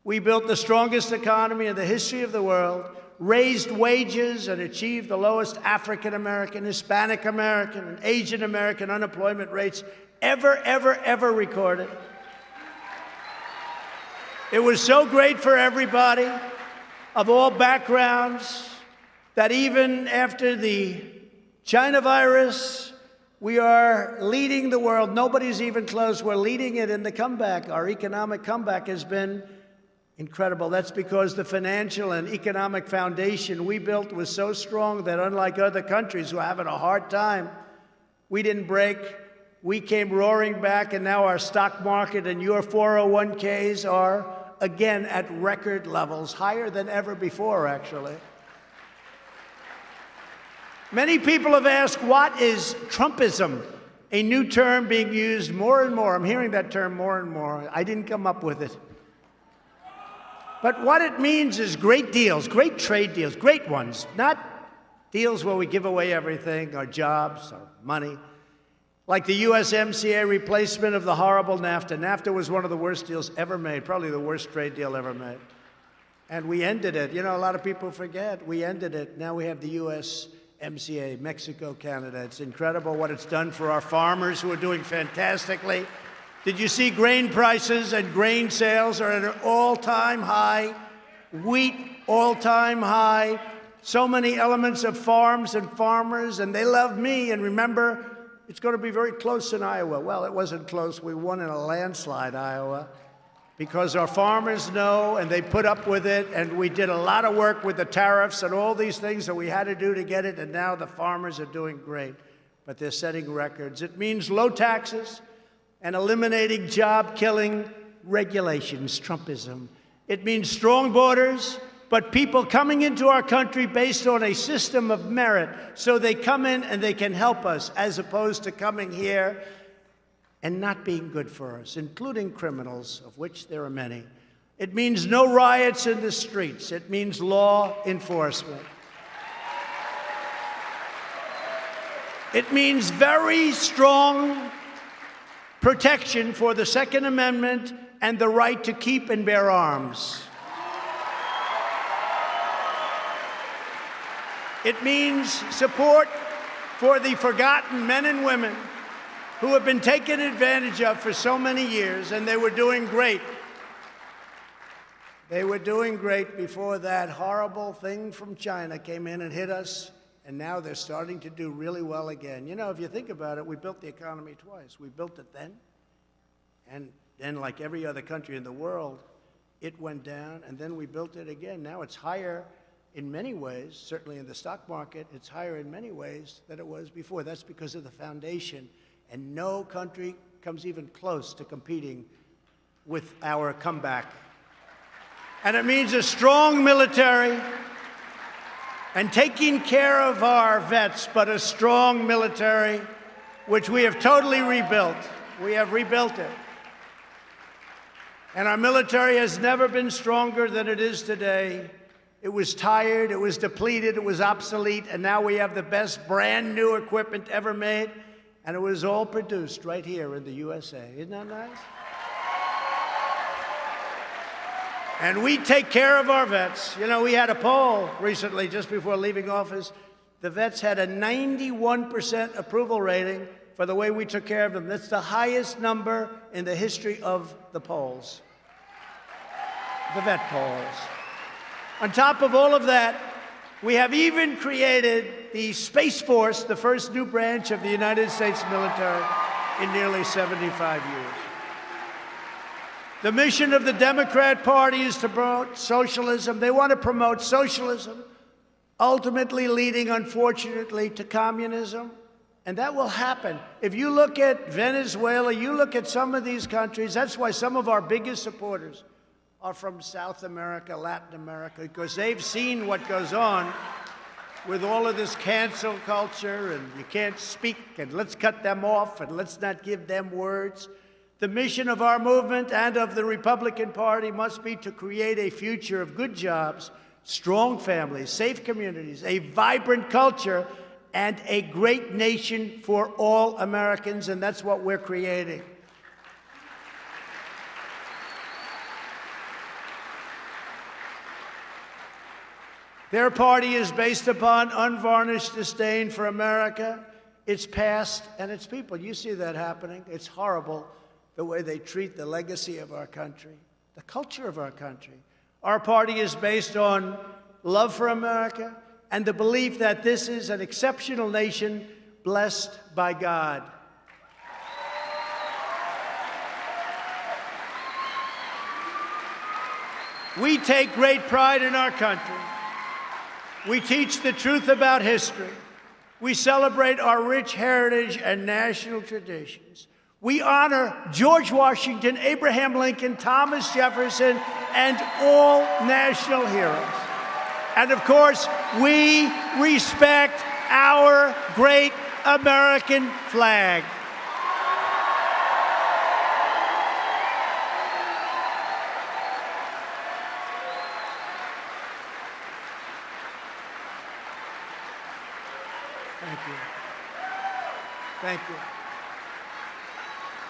We built the strongest economy in the history of the world, raised wages, and achieved the lowest African American, Hispanic American, and Asian American unemployment rates ever recorded. It was so great for everybody of all backgrounds that even after the China virus, we are leading the world. Nobody's even close. We're leading it in the comeback. Our economic comeback has been incredible. That's because the financial and economic foundation we built was so strong that unlike other countries who are having a hard time, we didn't break. We came roaring back, and now our stock market and your 401ks are, again, at record levels, higher than ever before, actually. Many people have asked, what is Trumpism? A new term being used more and more. I'm hearing that term more and more. I didn't come up with it. But what it means is great deals, great trade deals, great ones, not deals where we give away everything, our jobs, our money. Like the USMCA replacement of the horrible NAFTA. NAFTA was one of the worst deals ever made, probably the worst trade deal ever made. And we ended it. You know, a lot of people forget. We ended it. Now we have the USMCA, Mexico, Canada. It's incredible what it's done for our farmers, who are doing fantastically. Did you see grain prices and grain sales are at an all-time high? Wheat, all-time high. So many elements of farms and farmers, and they love me. And remember, it's going to be very close in Iowa. Well, it wasn't close. We won in a landslide, Iowa, because our farmers know, and they put up with it, and we did a lot of work with the tariffs and all these things that we had to do to get it, and now the farmers are doing great, but they're setting records. It means low taxes and eliminating job-killing regulations, Trumpism. It means strong borders, but people coming into our country based on a system of merit, so they come in and they can help us, as opposed to coming here and not being good for us, including criminals, of which there are many. It means no riots in the streets. It means law enforcement. It means very strong protection for the Second Amendment and the right to keep and bear arms. It means support for the forgotten men and women who have been taken advantage of for so many years, and they were doing great. They were doing great before that horrible thing from China came in and hit us, and now they're starting to do really well again. You know, if you think about it, we built the economy twice. We built it then, and then like every other country in the world, it went down, and then we built it again. Now it's higher in many ways, certainly in the stock market, it's higher in many ways than it was before. That's because of the foundation, and no country comes even close to competing with our comeback. And it means a strong military and taking care of our vets, but a strong military, which we have totally rebuilt. We have rebuilt it. And our military has never been stronger than it is today. It was tired, it was depleted, it was obsolete, and now we have the best brand new equipment ever made, and it was all produced right here in the USA. Isn't that nice? And we take care of our vets. You know, we had a poll recently, just before leaving office. The vets had a 91% approval rating for the way we took care of them. That's the highest number in the history of the polls, the vet polls. On top of all of that, we have even created the Space Force, the first new branch of the United States military in nearly 75 years. The mission of the Democrat Party is to promote socialism. They want to promote socialism, ultimately leading, unfortunately, to communism. And that will happen. If you look at Venezuela, you look at some of these countries, that's why some of our biggest supporters are from South America, Latin America, because they've seen what goes on with all of this cancel culture, and you can't speak, and let's cut them off, and let's not give them words. The mission of our movement and of the Republican Party must be to create a future of good jobs, strong families, safe communities, a vibrant culture, and a great nation for all Americans, and that's what we're creating. Their party is based upon unvarnished disdain for America, its past, and its people. You see that happening. It's horrible, the way they treat the legacy of our country, the culture of our country. Our party is based on love for America and the belief that this is an exceptional nation blessed by God. We take great pride in our country. We teach the truth about history. We celebrate our rich heritage and national traditions. We honor George Washington, Abraham Lincoln, Thomas Jefferson, and all national heroes. And of course, we respect our great American flag. Thank you. Thank you.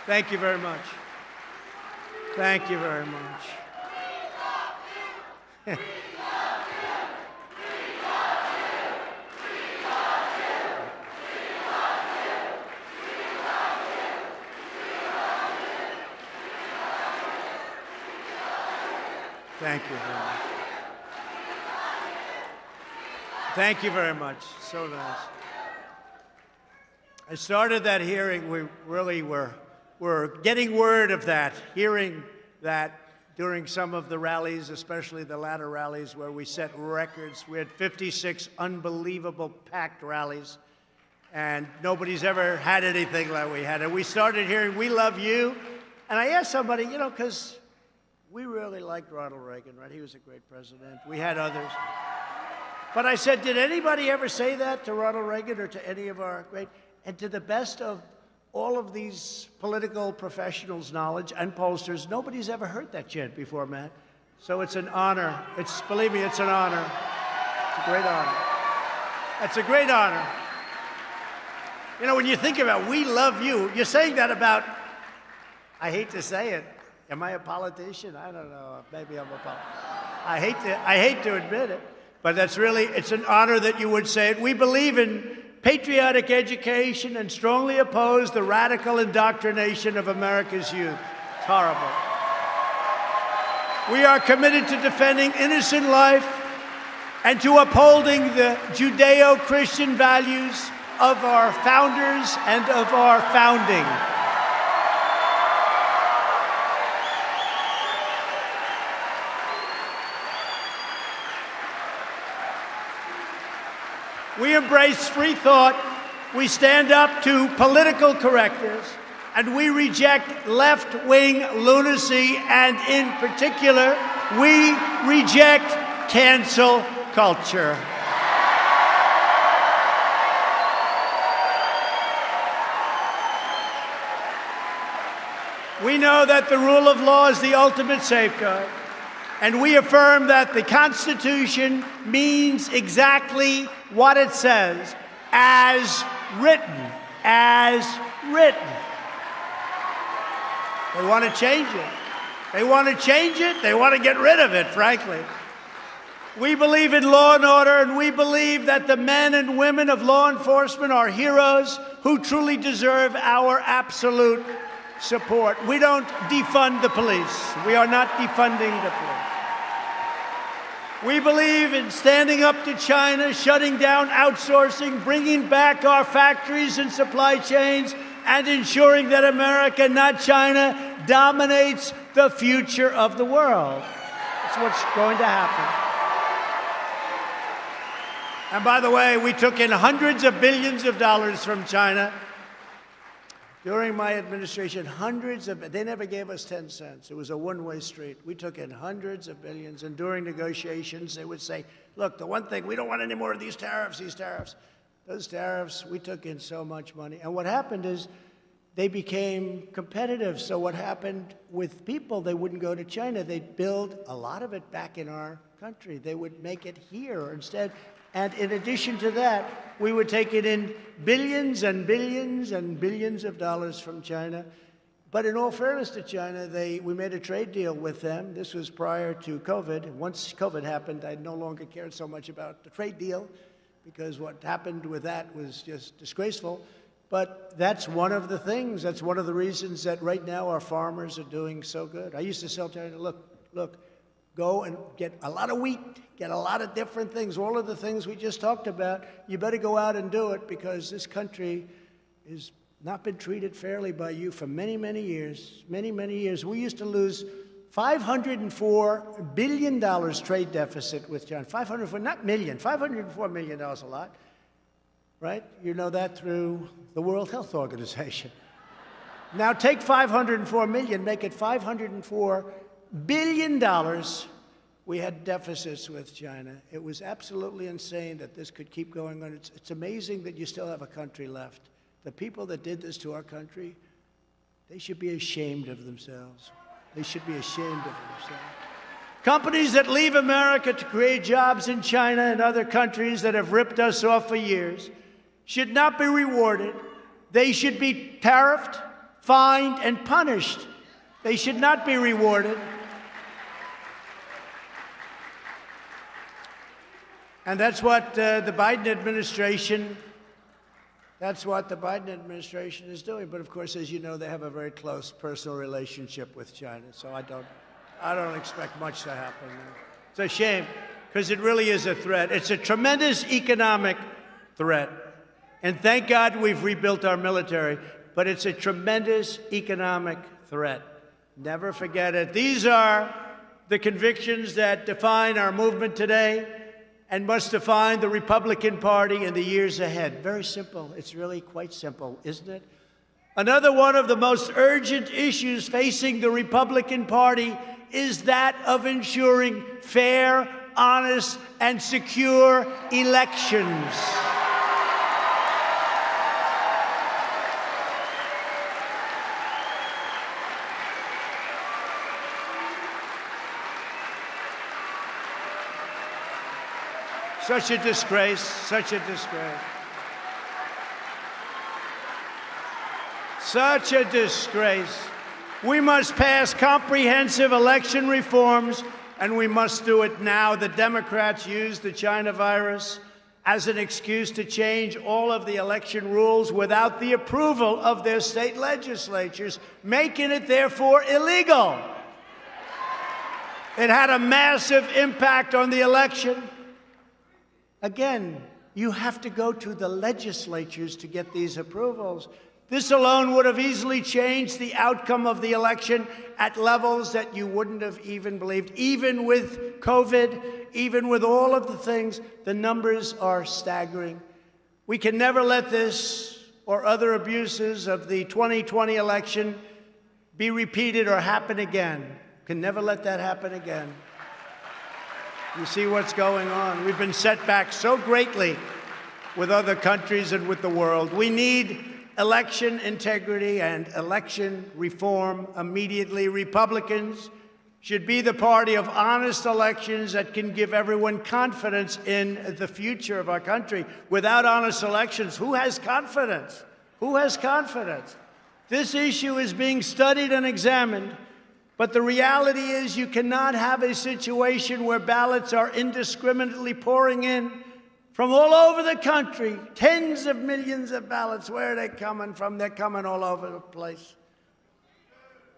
Thank you very much. Thank you very much. Thank you very much. Thank you very much. So nice. I started that hearing. We really were getting word of that, hearing that during some of the rallies, especially the latter rallies where we set records. We had 56 unbelievable packed rallies, and nobody's ever had anything like we had. And we started hearing, "We love you." And I asked somebody, you know, because we really liked Ronald Reagan, right? He was a great president. We had others. But I said, did anybody ever say that to Ronald Reagan or to any of our great? And to the best of all of these political professionals' knowledge and pollsters, nobody's ever heard that chant before, Matt. So it's an honor. Believe me, it's an honor. It's a great honor. It's a great honor. You know, when you think about "we love you," you're saying that about, I hate to say it, am I a politician? I don't know. Maybe I'm a politician. I hate to admit it, but that's really, it's an honor that you would say it. We believe in patriotic education and strongly oppose the radical indoctrination of America's youth. It's horrible. We are committed to defending innocent life and to upholding the Judeo-Christian values of our founders and of our founding. We embrace free thought, we stand up to political correctors, and we reject left-wing lunacy, and in particular, we reject cancel culture. We know that the rule of law is the ultimate safeguard, and we affirm that the Constitution means exactly what it says, as written, as written. They want to change it. They want to change it. They want to get rid of it, frankly. We believe in law and order, and we believe that the men and women of law enforcement are heroes who truly deserve our absolute support. We don't defund the police. We are not defunding the police. We believe in standing up to China, shutting down outsourcing, bringing back our factories and supply chains, and ensuring that America, not China, dominates the future of the world. That's what's going to happen. And by the way, we took in hundreds of billions of dollars from China. During my administration, they never gave us 10 cents. It was a one-way street. We took in hundreds of billions, and during negotiations, they would say, look, the one thing, we don't want any more of these tariffs. Those tariffs, we took in so much money. And what happened is they became competitive. So what happened with people, they wouldn't go to China. They'd build a lot of it back in our country. They would make it here instead. And in addition to that, we would take it in billions and billions and billions of dollars from China. But in all fairness to China, we made a trade deal with them. This was prior to COVID. Once COVID happened, I no longer cared so much about the trade deal because what happened with that was just disgraceful. But that's one of the things, that's one of the reasons that right now our farmers are doing so good. I used to tell China, look, go and get a lot of wheat, get a lot of different things, all of the things we just talked about. You better go out and do it because this country has not been treated fairly by you for many, many years, many, many years. We used to lose $504 billion trade deficit with China. 504, not million, $504 million a lot, right? You know that through the World Health Organization. Now take 504 million, make it $504 billion. We had deficits with China. It was absolutely insane that this could keep going on. It's amazing that you still have a country left. The people that did this to our country, they should be ashamed of themselves. They should be ashamed of themselves. Companies that leave America to create jobs in China and other countries that have ripped us off for years should not be rewarded. They should be tariffed, fined, and punished. They should not be rewarded. And that's what the Biden administration is doing. But of course, as you know, they have a very close personal relationship with China. So I don't expect much to happen there. It's a shame, because it really is a threat. It's a tremendous economic threat. And thank God we've rebuilt our military, but it's a tremendous economic threat. Never forget it. These are the convictions that define our movement today and must define the Republican Party in the years ahead. Very simple. It's really quite simple, isn't it? Another one of the most urgent issues facing the Republican Party is that of ensuring fair, honest, and secure elections. Such a disgrace, such a disgrace. Such a disgrace. We must pass comprehensive election reforms, and we must do it now. The Democrats used the China virus as an excuse to change all of the election rules without the approval of their state legislatures, making it, therefore, illegal. It had a massive impact on the election. Again, you have to go to the legislatures to get these approvals. This alone would have easily changed the outcome of the election at levels that you wouldn't have even believed. Even with COVID, even with all of the things, the numbers are staggering. We can never let this or other abuses of the 2020 election be repeated or happen again. Can never let that happen again. You see what's going on. We've been set back so greatly with other countries and with the world. We need election integrity and election reform immediately. Republicans should be the party of honest elections that can give everyone confidence in the future of our country. Without honest elections, who has confidence? Who has confidence? This issue is being studied and examined, but the reality is you cannot have a situation where ballots are indiscriminately pouring in from all over the country, tens of millions of ballots. Where are they coming from? They're coming all over the place.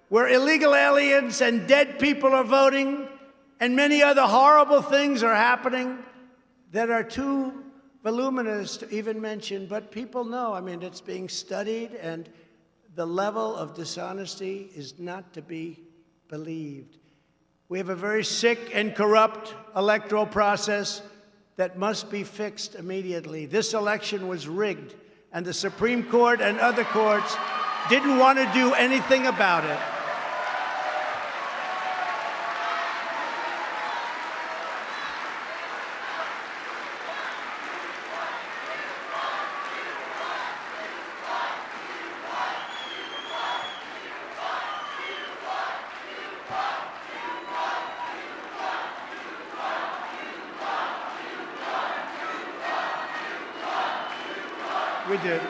Where illegal aliens and dead people are voting, and many other horrible things are happening that are too voluminous to even mention, but people know. I mean, it's being studied, and the level of dishonesty is not to be believed. We have a very sick and corrupt electoral process that must be fixed immediately. This election was rigged, and the Supreme Court and other courts didn't want to do anything about it. We did.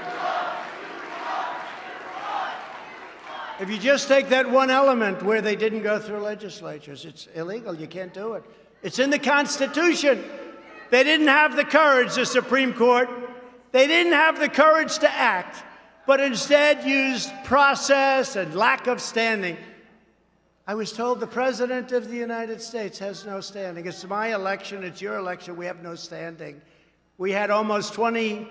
If you just take that one element where they didn't go through legislatures, it's illegal. You can't do it. It's in the Constitution. They didn't have the courage, the Supreme Court. They didn't have the courage to act, but instead used process and lack of standing. I was told the President of the United States has no standing. It's my election. It's your election. We have no standing. We had almost 20.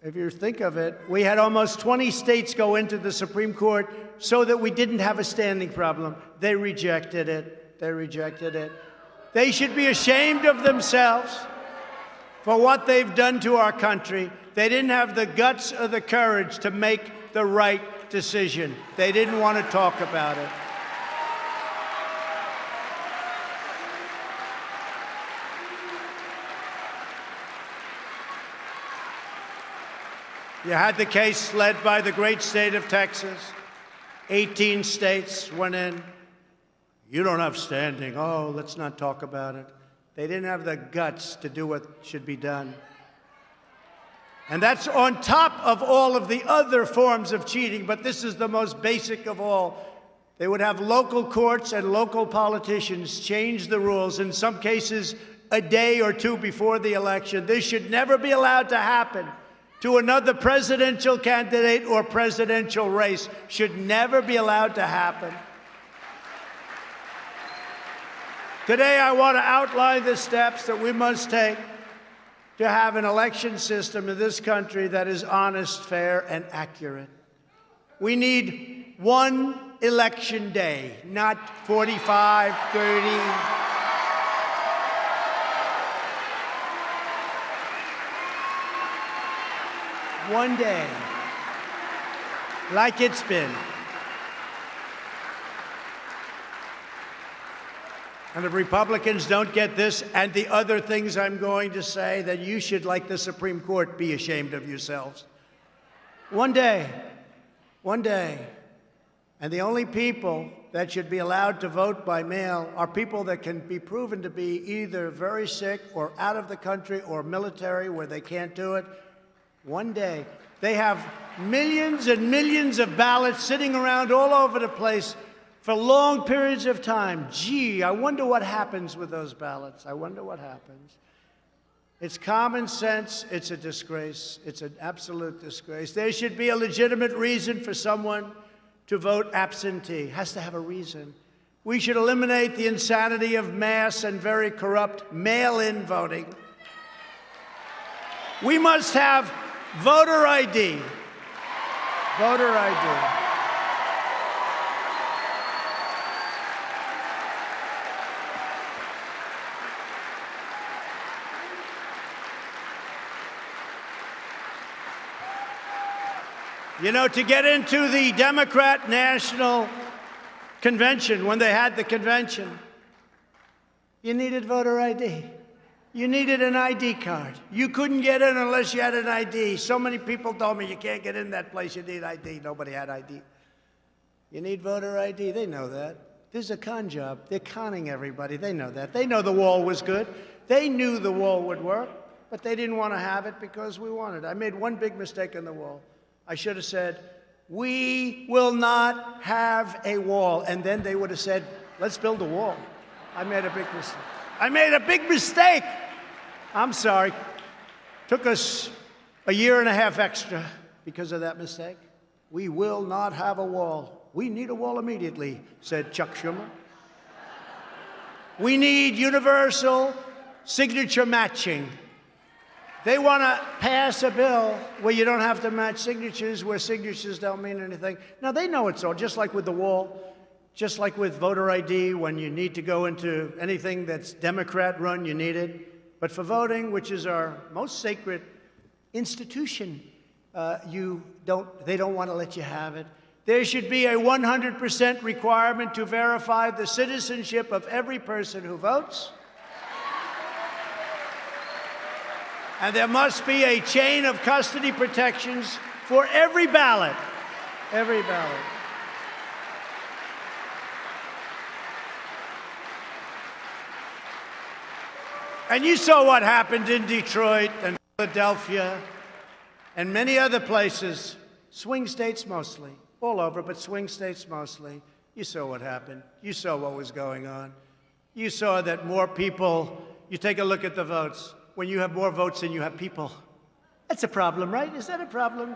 If you think of it, we had almost 20 states go into the Supreme Court so that we didn't have a standing problem. They rejected it. They rejected it. They should be ashamed of themselves for what they've done to our country. They didn't have the guts or the courage to make the right decision. They didn't want to talk about it. You had the case led by the great state of Texas. 18 states went in. You don't have standing. Oh, let's not talk about it. They didn't have the guts to do what should be done. And that's on top of all of the other forms of cheating, but this is the most basic of all. They would have local courts and local politicians change the rules, in some cases a day or two before the election. This should never be allowed to happen to another presidential candidate or presidential race. Should never be allowed to happen. Today, I want to outline the steps that we must take to have an election system in this country that is honest, fair, and accurate. We need one election day, not 45, 30. One day, like it's been. And if Republicans don't get this and the other things I'm going to say, then you should, like the Supreme Court, be ashamed of yourselves. One day. And the only people that should be allowed to vote by mail are people that can be proven to be either very sick or out of the country or military where they can't do it. One day. They have millions and millions of ballots sitting around all over the place for long periods of time. Gee, I wonder what happens with those ballots. I wonder what happens. It's common sense. It's a disgrace. It's an absolute disgrace. There should be a legitimate reason for someone to vote absentee. Has to have a reason. We should eliminate the insanity of mass and very corrupt mail-in voting. We must have voter ID. Voter ID. You know, to get into the Democrat National Convention, when they had the convention, you needed voter ID. You needed an ID card. You couldn't get in unless you had an ID. So many people told me you can't get in that place, you need ID. Nobody had ID. You need voter ID. They know that. This is a con job. They're conning everybody. They know that. They know the wall was good. They knew the wall would work, but they didn't want to have it because we wanted it. I made one big mistake on the wall. I should have said, we will not have a wall. And then they would have said, let's build a wall. I made a big mistake. I made a big mistake. I'm sorry. Took us a year and a half extra because of that mistake. We will not have a wall. We need a wall immediately, said Chuck Schumer. We need universal signature matching. They want to pass a bill where you don't have to match signatures, where signatures don't mean anything. Now, they know it's all, just like with the wall, just like with voter ID, when you need to go into anything that's Democrat-run, you need it. But for voting, which is our most sacred institution, they don't want to let you have it. There should be a 100% requirement to verify the citizenship of every person who votes. And there must be a chain of custody protections for every ballot. Every ballot. And you saw what happened in Detroit and Philadelphia and many other places, swing states mostly, all over, but swing states mostly. You saw what happened. You saw what was going on. You saw that more people, you take a look at the votes. When you have more votes than you have people. That's a problem, right? Is that a problem?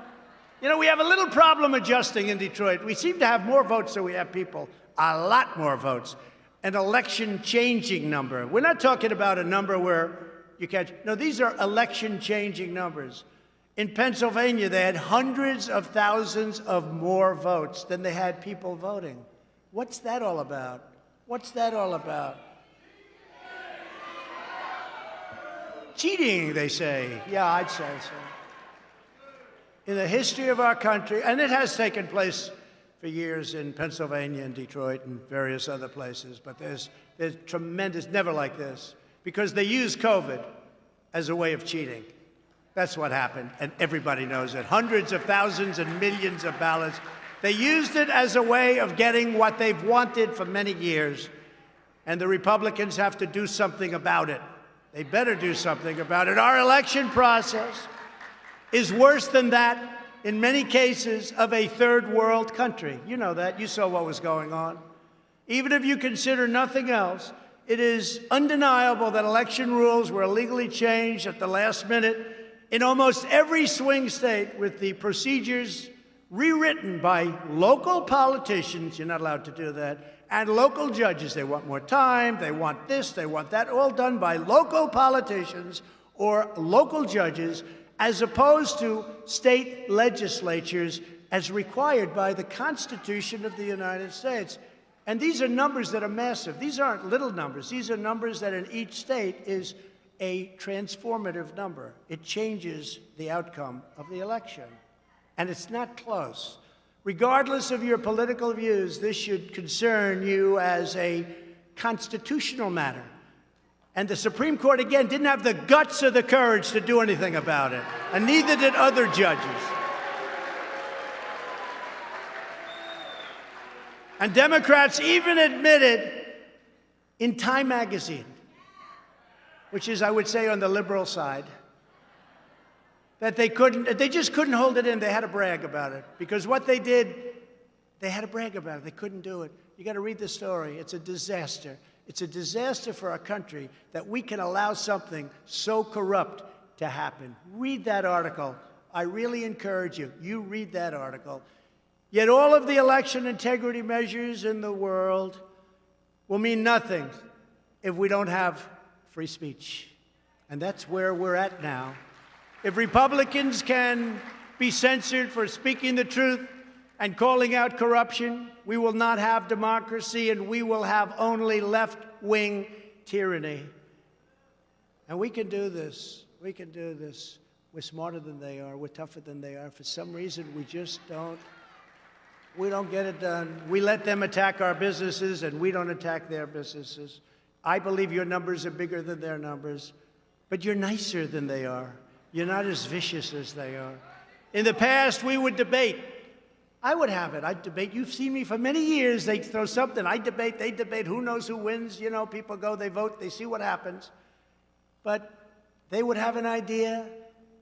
You know, we have a little problem adjusting in Detroit. We seem to have more votes than we have people. A lot more votes. An election-changing number. We're not talking about a number where you catch. No, these are election-changing numbers. In Pennsylvania, they had hundreds of thousands of more votes than they had people voting. What's that all about? What's that all about? Cheating, they say. Yeah, I'd say so. In the history of our country, and it has taken place for years in Pennsylvania and Detroit and various other places, but there's tremendous, never like this, because they use COVID as a way of cheating. That's what happened, and everybody knows it. Hundreds of thousands and millions of ballots. They used it as a way of getting what they've wanted for many years, and the Republicans have to do something about it. They better do something about it. Our election process is worse than that, in many cases, of a third world country. You know that. You saw what was going on. Even if you consider nothing else, it is undeniable that election rules were illegally changed at the last minute in almost every swing state, with the procedures rewritten by local politicians. You're not allowed to do that. And local judges. They want more time, they want this, they want that, all done by local politicians or local judges, as opposed to state legislatures as required by the Constitution of the United States. And these are numbers that are massive. These aren't little numbers. These are numbers that in each state is a transformative number. It changes the outcome of the election. And it's not close. Regardless of your political views, this should concern you as a constitutional matter. And the Supreme Court, again, didn't have the guts or the courage to do anything about it, and neither did other judges. And Democrats even admitted in Time magazine, which is, I would say, on the liberal side, that they just couldn't hold it in. They had to brag about it. Because what they did, they had to brag about it. They couldn't do it. You got to read the story. It's a disaster. It's a disaster for our country that we can allow something so corrupt to happen. Read that article. I really encourage you. You read that article. Yet all of the election integrity measures in the world will mean nothing if we don't have free speech. And that's where we're at now. If Republicans can be censored for speaking the truth and calling out corruption, we will not have democracy, and we will have only left-wing tyranny. And we can do this. We can do this. We're smarter than they are. We're tougher than they are. For some reason, we just don't get it done. We let them attack our businesses, and we don't attack their businesses. I believe your numbers are bigger than their numbers, but you're nicer than they are. You're not as vicious as they are. In the past, we would debate. I would have it. I'd debate. You've seen me for many years. They'd throw something. I debate. They debate. Who knows who wins? You know, people go, they vote, they see what happens. But they would have an idea.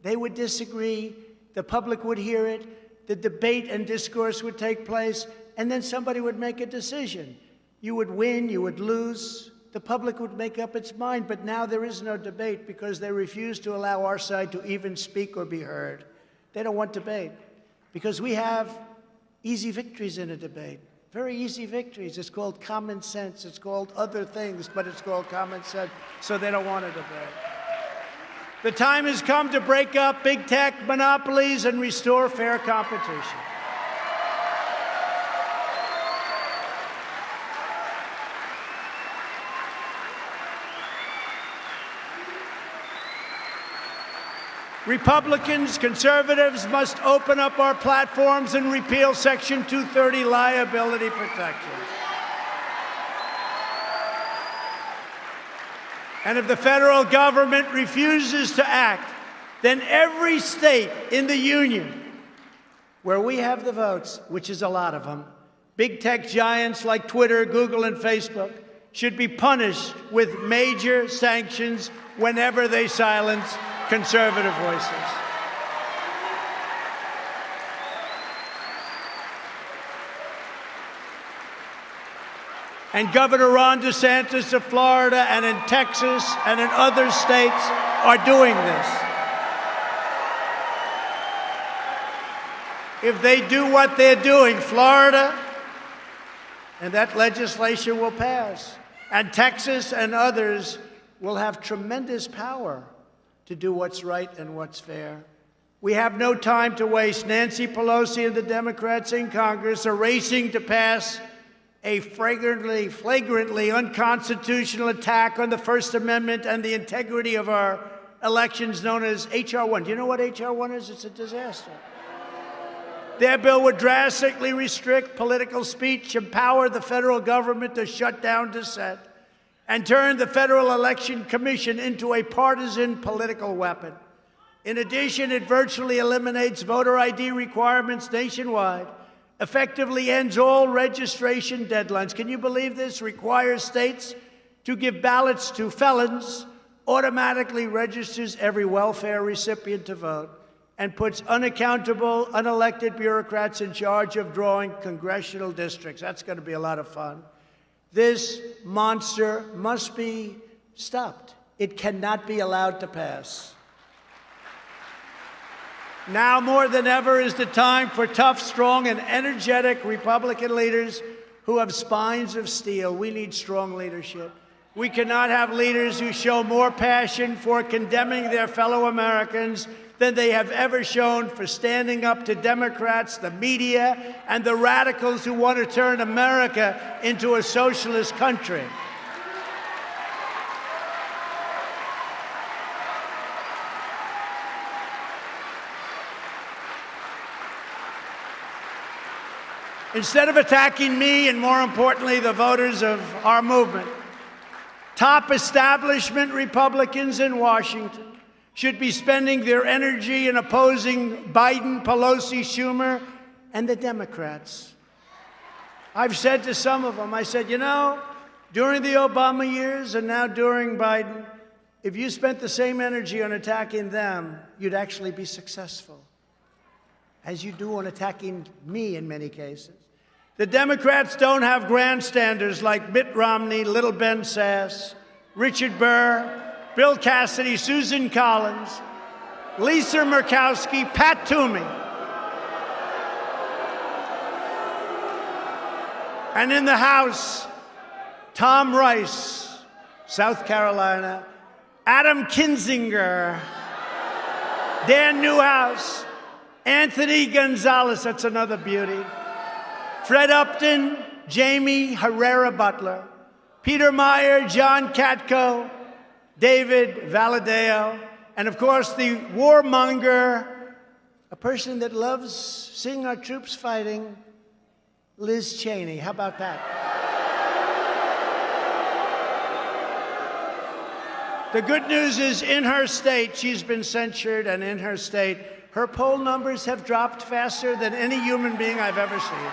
They would disagree. The public would hear it. The debate and discourse would take place. And then somebody would make a decision. You would win. You would lose. The public would make up its mind. But now there is no debate because they refuse to allow our side to even speak or be heard. They don't want debate because we have easy victories in a debate. Very easy victories. It's called common sense. It's called other things, but it's called common sense. So they don't want a debate. The time has come to break up big tech monopolies and restore fair competition. Republicans, conservatives must open up our platforms and repeal Section 230 liability protections. And if the federal government refuses to act, then every state in the union where we have the votes, which is a lot of them, big tech giants like Twitter, Google, and Facebook should be punished with major sanctions whenever they silence conservative voices. And Governor Ron DeSantis of Florida and in Texas and in other states are doing this. If they do what they're doing, Florida, and that legislation will pass, and Texas and others will have tremendous power to do what's right and what's fair. We have no time to waste. Nancy Pelosi and the Democrats in Congress are racing to pass a flagrantly unconstitutional attack on the First Amendment and the integrity of our elections, known as H.R. 1. Do you know what H.R. 1 is? It's a disaster. Their bill would drastically restrict political speech, empower the federal government to shut down dissent, and turn the Federal Election Commission into a partisan political weapon. In addition, it virtually eliminates voter ID requirements nationwide, effectively ends all registration deadlines. Can you believe this? Requires states to give ballots to felons, automatically registers every welfare recipient to vote, and puts unaccountable, unelected bureaucrats in charge of drawing congressional districts. That's going to be a lot of fun. This monster must be stopped. It cannot be allowed to pass. Now more than ever is the time for tough, strong, and energetic Republican leaders who have spines of steel. We need strong leadership. We cannot have leaders who show more passion for condemning their fellow Americans than they have ever shown for standing up to Democrats, the media, and the radicals who want to turn America into a socialist country. Instead of attacking me and, more importantly, the voters of our movement, top establishment Republicans in Washington should be spending their energy in opposing Biden, Pelosi, Schumer, and the Democrats. I've said to some of them, I said, you know, during the Obama years and now during Biden, if you spent the same energy on attacking them, you'd actually be successful, as you do on attacking me in many cases. The Democrats don't have grandstanders like Mitt Romney, Little Ben Sass, Richard Burr, Bill Cassidy, Susan Collins, Lisa Murkowski, Pat Toomey. And in the House, Tom Rice, South Carolina. Adam Kinzinger. Dan Newhouse. Anthony Gonzalez, that's another beauty. Fred Upton, Jamie Herrera Butler. Peter Meyer, John Katko, David Valadeo, and of course the warmonger, a person that loves seeing our troops fighting, Liz Cheney. How about that? The good news is in her state, she's been censured, and in her state, her poll numbers have dropped faster than any human being I've ever seen.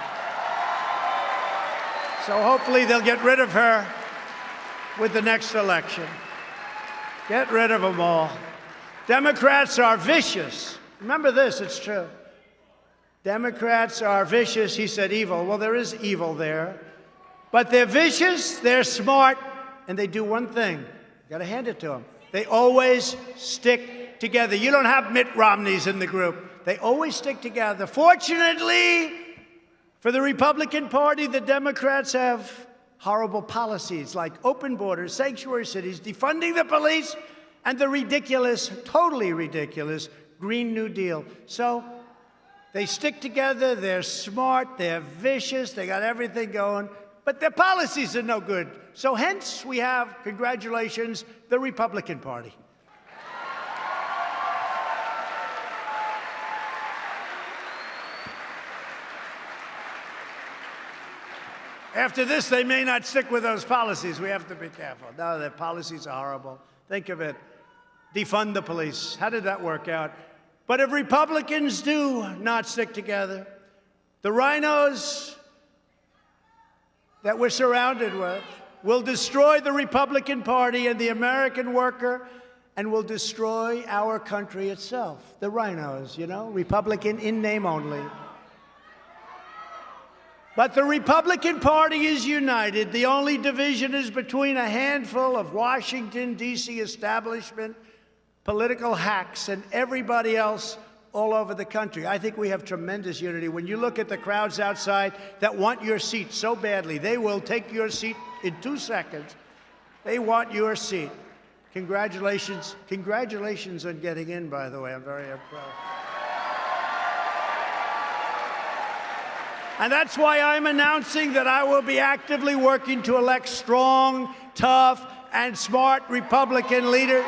So hopefully they'll get rid of her with the next election. Get rid of them all. Democrats are vicious. Remember this, it's true. Democrats are vicious. He said evil. Well, there is evil there. But they're vicious, they're smart, and they do one thing. You gotta hand it to them. They always stick together. You don't have Mitt Romneys in the group. They always stick together. Fortunately, for the Republican Party, the Democrats have horrible policies like open borders, sanctuary cities, defunding the police, and the ridiculous, totally ridiculous, Green New Deal. So they stick together, they're smart, they're vicious, they got everything going, but their policies are no good. So hence we have, congratulations, the Republican Party. After this, they may not stick with those policies. We have to be careful. No, their policies are horrible. Think of it. Defund the police. How did that work out? But if Republicans do not stick together, the rhinos that we're surrounded with will destroy the Republican Party and the American worker, and will destroy our country itself. The rhinos, you know, Republican in name only. But the Republican Party is united. The only division is between a handful of Washington, D.C. establishment, political hacks, and everybody else all over the country. I think we have tremendous unity. When you look at the crowds outside that want your seat so badly, they will take your seat in 2 seconds. They want your seat. Congratulations. Congratulations on getting in, by the way. I'm very impressed. And that's why I'm announcing that I will be actively working to elect strong, tough, and smart Republican leaders.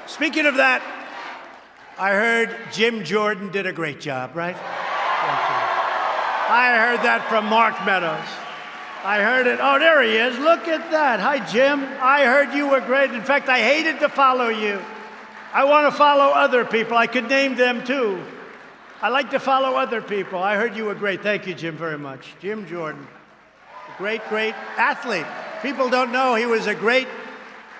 Speaking of that, I heard Jim Jordan did a great job, right? I heard that from Mark Meadows. I heard it. Oh, there he is. Look at that. Hi, Jim. I heard you were great. In fact, I hated to follow you. I want to follow other people. I could name them, too. I like to follow other people. I heard you were great. Thank you, Jim, very much. Jim Jordan, a great, great athlete. People don't know he was a great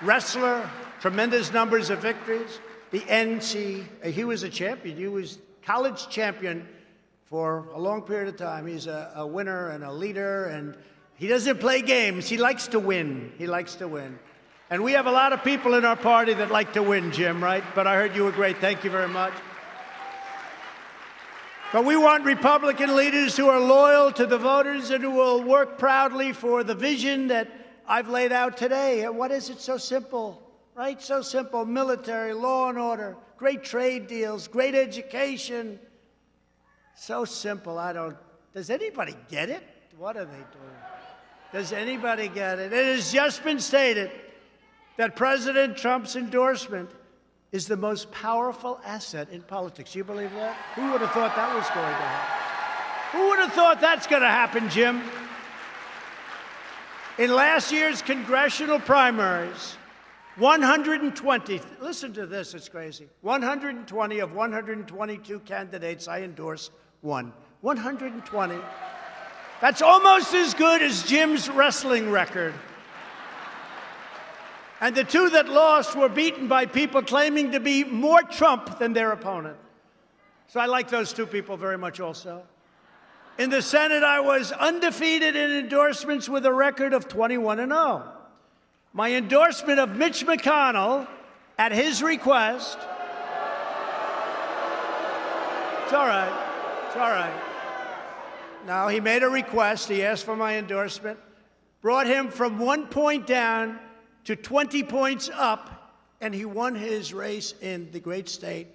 wrestler. Tremendous numbers of victories. He was a champion. He was college champion for a long period of time. He's a winner and a leader, and he doesn't play games. He likes to win. He likes to win. And we have a lot of people in our party that like to win, Jim, right? But I heard you were great. Thank you very much. But we want Republican leaders who are loyal to the voters and who will work proudly for the vision that I've laid out today. And what is it? So simple. Right? So simple. Military, law and order, great trade deals, great education. So simple. Does anybody get it? What are they doing? Does anybody get it? It has just been stated that President Trump's endorsement is the most powerful asset in politics. You believe that? Who would have thought that was going to happen? Who would have thought that's going to happen, Jim? In last year's congressional primaries, 120, listen to this, it's crazy. 120 of 122 candidates I endorsed won. 120. That's almost as good as Jim's wrestling record. And the two that lost were beaten by people claiming to be more Trump than their opponent. So I like those two people very much also. In the Senate, I was undefeated in endorsements with a record of 21-0. My endorsement of Mitch McConnell, at his request, it's all right, it's all right. No, he made a request, he asked for my endorsement, brought him from 1 point down to 20 points up, and he won his race in the great state,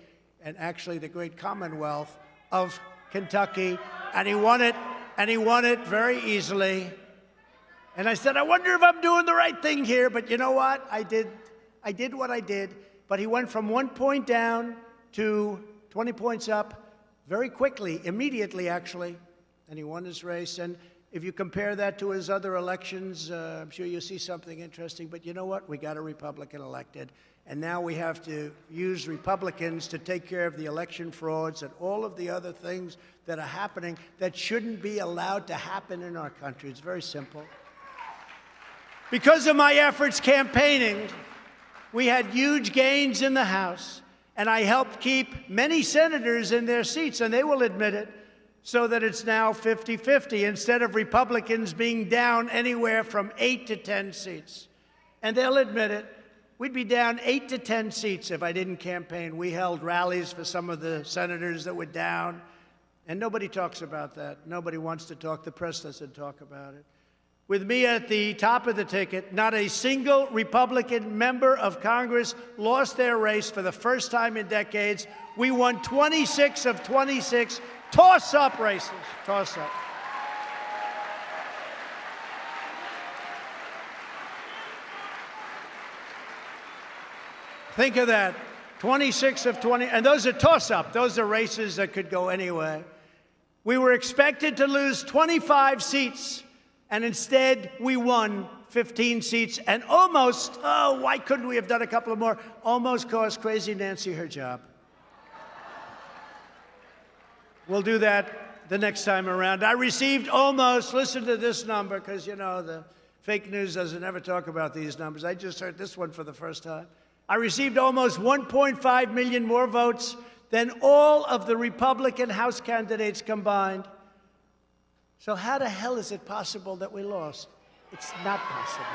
and actually the great Commonwealth of Kentucky, and he won it very easily. And I said, I wonder if I'm doing the right thing here, but you know what? I did what I did, but he went from 1 point down to 20 points up very quickly, immediately actually, and he won his race. And if you compare that to his other elections, I'm sure you'll see something interesting. But you know what? We got a Republican elected. And now we have to use Republicans to take care of the election frauds and all of the other things that are happening that shouldn't be allowed to happen in our country. It's very simple. Because of my efforts campaigning, we had huge gains in the House. And I helped keep many senators in their seats, and they will admit it, so that it's now 50-50, instead of Republicans being down anywhere from 8 to 10 seats. And they'll admit it. We'd be down 8 to 10 seats if I didn't campaign. We held rallies for some of the senators that were down, and nobody talks about that. Nobody wants to talk. The press doesn't talk about it. With me at the top of the ticket, not a single Republican member of Congress lost their race for the first time in decades. We won 26 of 26 toss-up races. Toss-up. Think of that. 26 of 20, and those are toss-up. Those are races that could go anyway. We were expected to lose 25 seats, and instead we won 15 seats and almost, oh, why couldn't we have done a couple of more? Almost cost Crazy Nancy her job. We'll do that the next time around. I received almost, listen to this number, because, you know, the fake news doesn't ever talk about these numbers. I just heard this one for the first time. I received almost 1.5 million more votes than all of the Republican House candidates combined. So how the hell is it possible that we lost? It's not possible.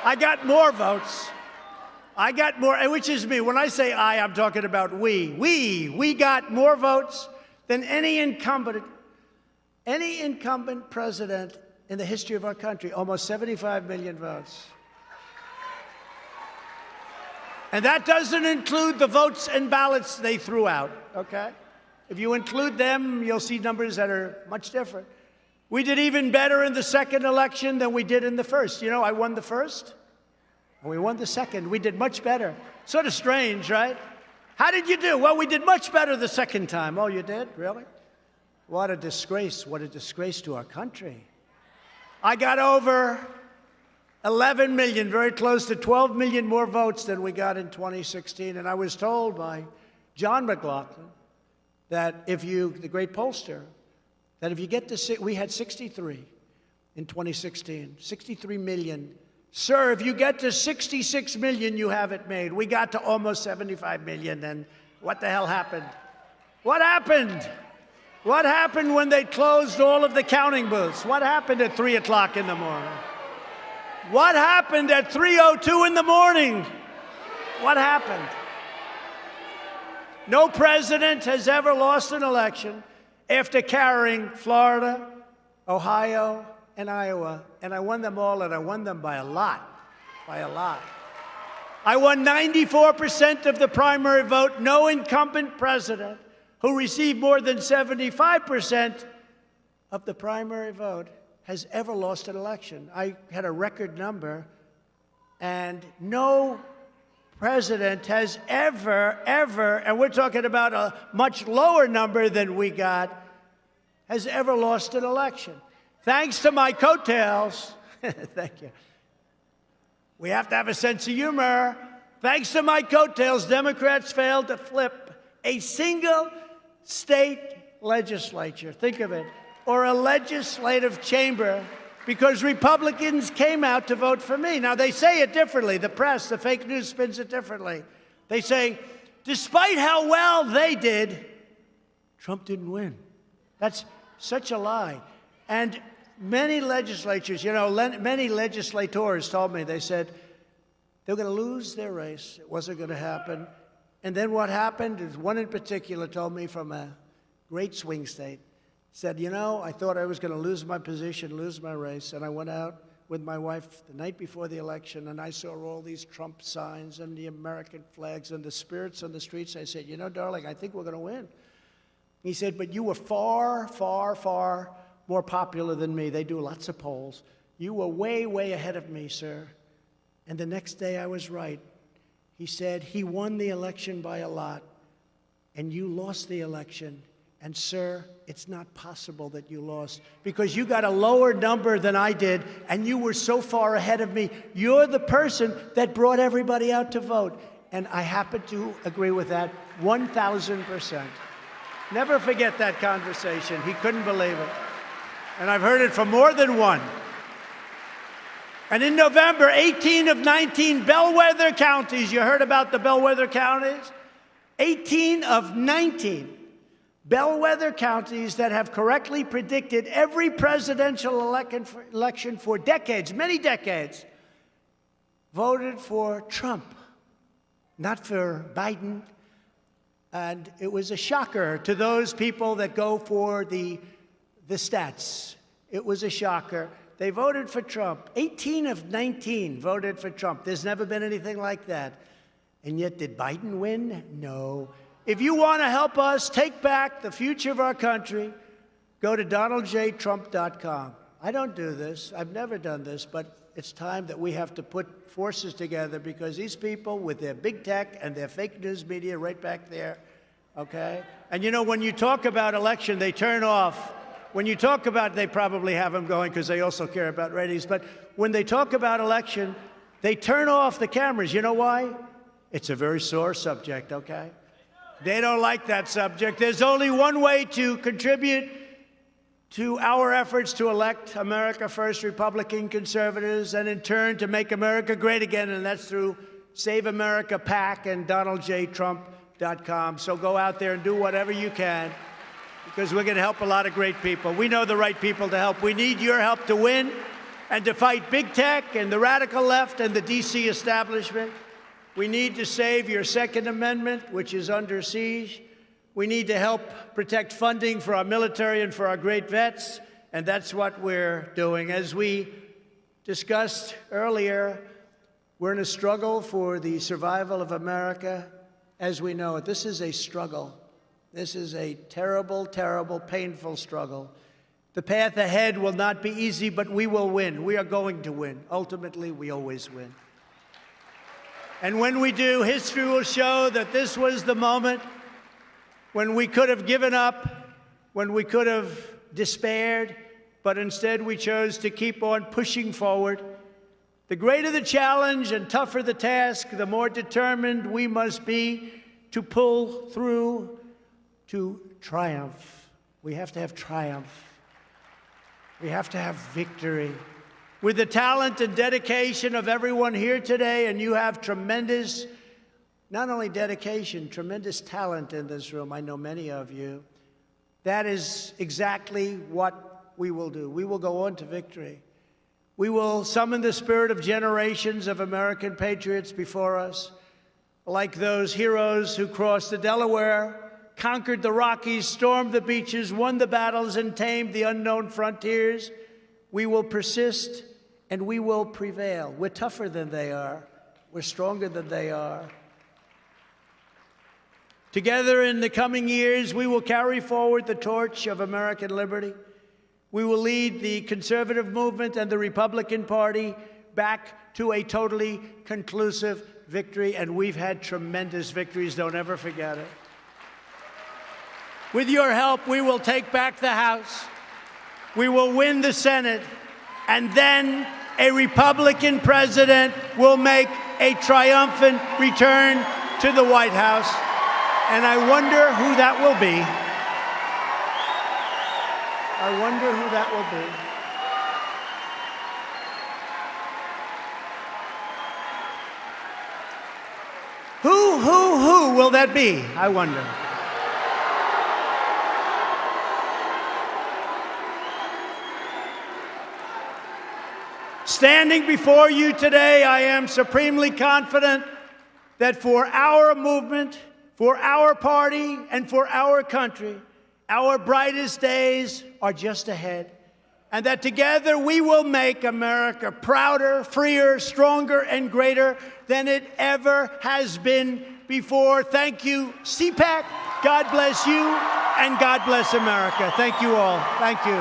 I got more votes. I got more, which is me. When I say I, I'm talking about we. We got more votes than any incumbent president in the history of our country. Almost 75 million votes. And that doesn't include the votes and ballots they threw out, okay? If you include them, you'll see numbers that are much different. We did even better in the second election than we did in the first. You know, I won the first, and we won the second. We did much better. Sort of strange, right? How did you do? Well, we did much better the second time. Oh, you did? Really? What a disgrace. What a disgrace to our country. I got over 11 million, very close to 12 million more votes than we got in 2016. And I was told by John McLaughlin that if you, the great pollster, that if you get to, we had 63 in 2016, 63 million. Sir, if you get to 66 million, you have it made. We got to almost 75 million, and what the hell happened? What happened? What happened when they closed all of the counting booths? What happened at 3 o'clock in the morning? What happened at 3:02 in the morning? What happened? No president has ever lost an election after carrying Florida, Ohio, and Iowa. And I won them all, and I won them by a lot, by a lot. I won 94% of the primary vote. No incumbent president who received more than 75% of the primary vote has ever lost an election. I had a record number, and no president has ever, and we're talking about a much lower number than we got, has ever lost an election. Thanks to my coattails, thank you. We have to have a sense of humor. Thanks to my coattails, Democrats failed to flip a single state legislature. Think of it. Or a legislative chamber because Republicans came out to vote for me. Now, they say it differently. The press, the fake news spins it differently. They say, despite how well they did, Trump didn't win. That's such a lie. And many legislators told me, they said, they were going to lose their race. It wasn't going to happen. And then what happened is one in particular told me from a great swing state, said, you know, I thought I was going to lose my position, lose my race, and I went out with my wife the night before the election, and I saw all these Trump signs and the American flags and the spirits on the streets. I said, you know, darling, I think we're going to win. He said, but you were far, far, far more popular than me. They do lots of polls. You were way, way ahead of me, sir. And the next day I was right. He said, he won the election by a lot, and you lost the election. And, sir, it's not possible that you lost because you got a lower number than I did, and you were so far ahead of me. You're the person that brought everybody out to vote. And I happen to agree with that 1,000%. Never forget that conversation. He couldn't believe it. And I've heard it from more than one. And in November, 18 of 19 bellwether counties, you heard about the bellwether counties? 18 of 19 bellwether counties that have correctly predicted every presidential election for decades, many decades, voted for Trump, not for Biden. And it was a shocker to those people that go for the stats. It was a shocker. They voted for Trump. 18 of 19 voted for Trump. There's never been anything like that. And yet, did Biden win? No. If you want to help us take back the future of our country, go to DonaldJTrump.com. I don't do this. I've never done this, but it's time that we have to put forces together because these people with their big tech and their fake news media right back there, okay? And, you know, when you talk about election, they turn off. When you talk about, they probably have them going because they also care about ratings. But when they talk about election, they turn off the cameras. You know why? It's a very sore subject, okay? They don't like that subject. There's only one way to contribute to our efforts to elect America First Republican conservatives and in turn to make America great again, and that's through Save America PAC and DonaldJTrump.com. So go out there and do whatever you can, because we're going to help a lot of great people. We know the right people to help. We need your help to win and to fight big tech and the radical left and the D.C. establishment. We need to save your Second Amendment, which is under siege. We need to help protect funding for our military and for our great vets, and that's what we're doing. As we discussed earlier, we're in a struggle for the survival of America as we know it. This is a struggle. This is a terrible, terrible, painful struggle. The path ahead will not be easy, but we will win. We are going to win. Ultimately, we always win. And when we do, history will show that this was the moment when we could have given up, when we could have despaired, but instead we chose to keep on pushing forward. The greater the challenge and tougher the task, the more determined we must be to pull through to triumph. We have to have triumph. We have to have victory. With the talent and dedication of everyone here today, and you have tremendous, not only dedication, tremendous talent in this room. I know many of you. That is exactly what we will do. We will go on to victory. We will summon the spirit of generations of American patriots before us, like those heroes who crossed the Delaware, conquered the Rockies, stormed the beaches, won the battles, and tamed the unknown frontiers. We will persist and we will prevail. We're tougher than they are. We're stronger than they are. Together in the coming years, we will carry forward the torch of American liberty. We will lead the conservative movement and the Republican Party back to a totally conclusive victory, and we've had tremendous victories. Don't ever forget it. With your help, we will take back the House. We will win the Senate, and then a Republican president will make a triumphant return to the White House. And I wonder who that will be. I wonder who that will be. Who will that be, I wonder? Standing before you today, I am supremely confident that for our movement, for our party, and for our country, our brightest days are just ahead, and that together we will make America prouder, freer, stronger, and greater than it ever has been before. Thank you, CPAC. God bless you, and God bless America. Thank you all. Thank you.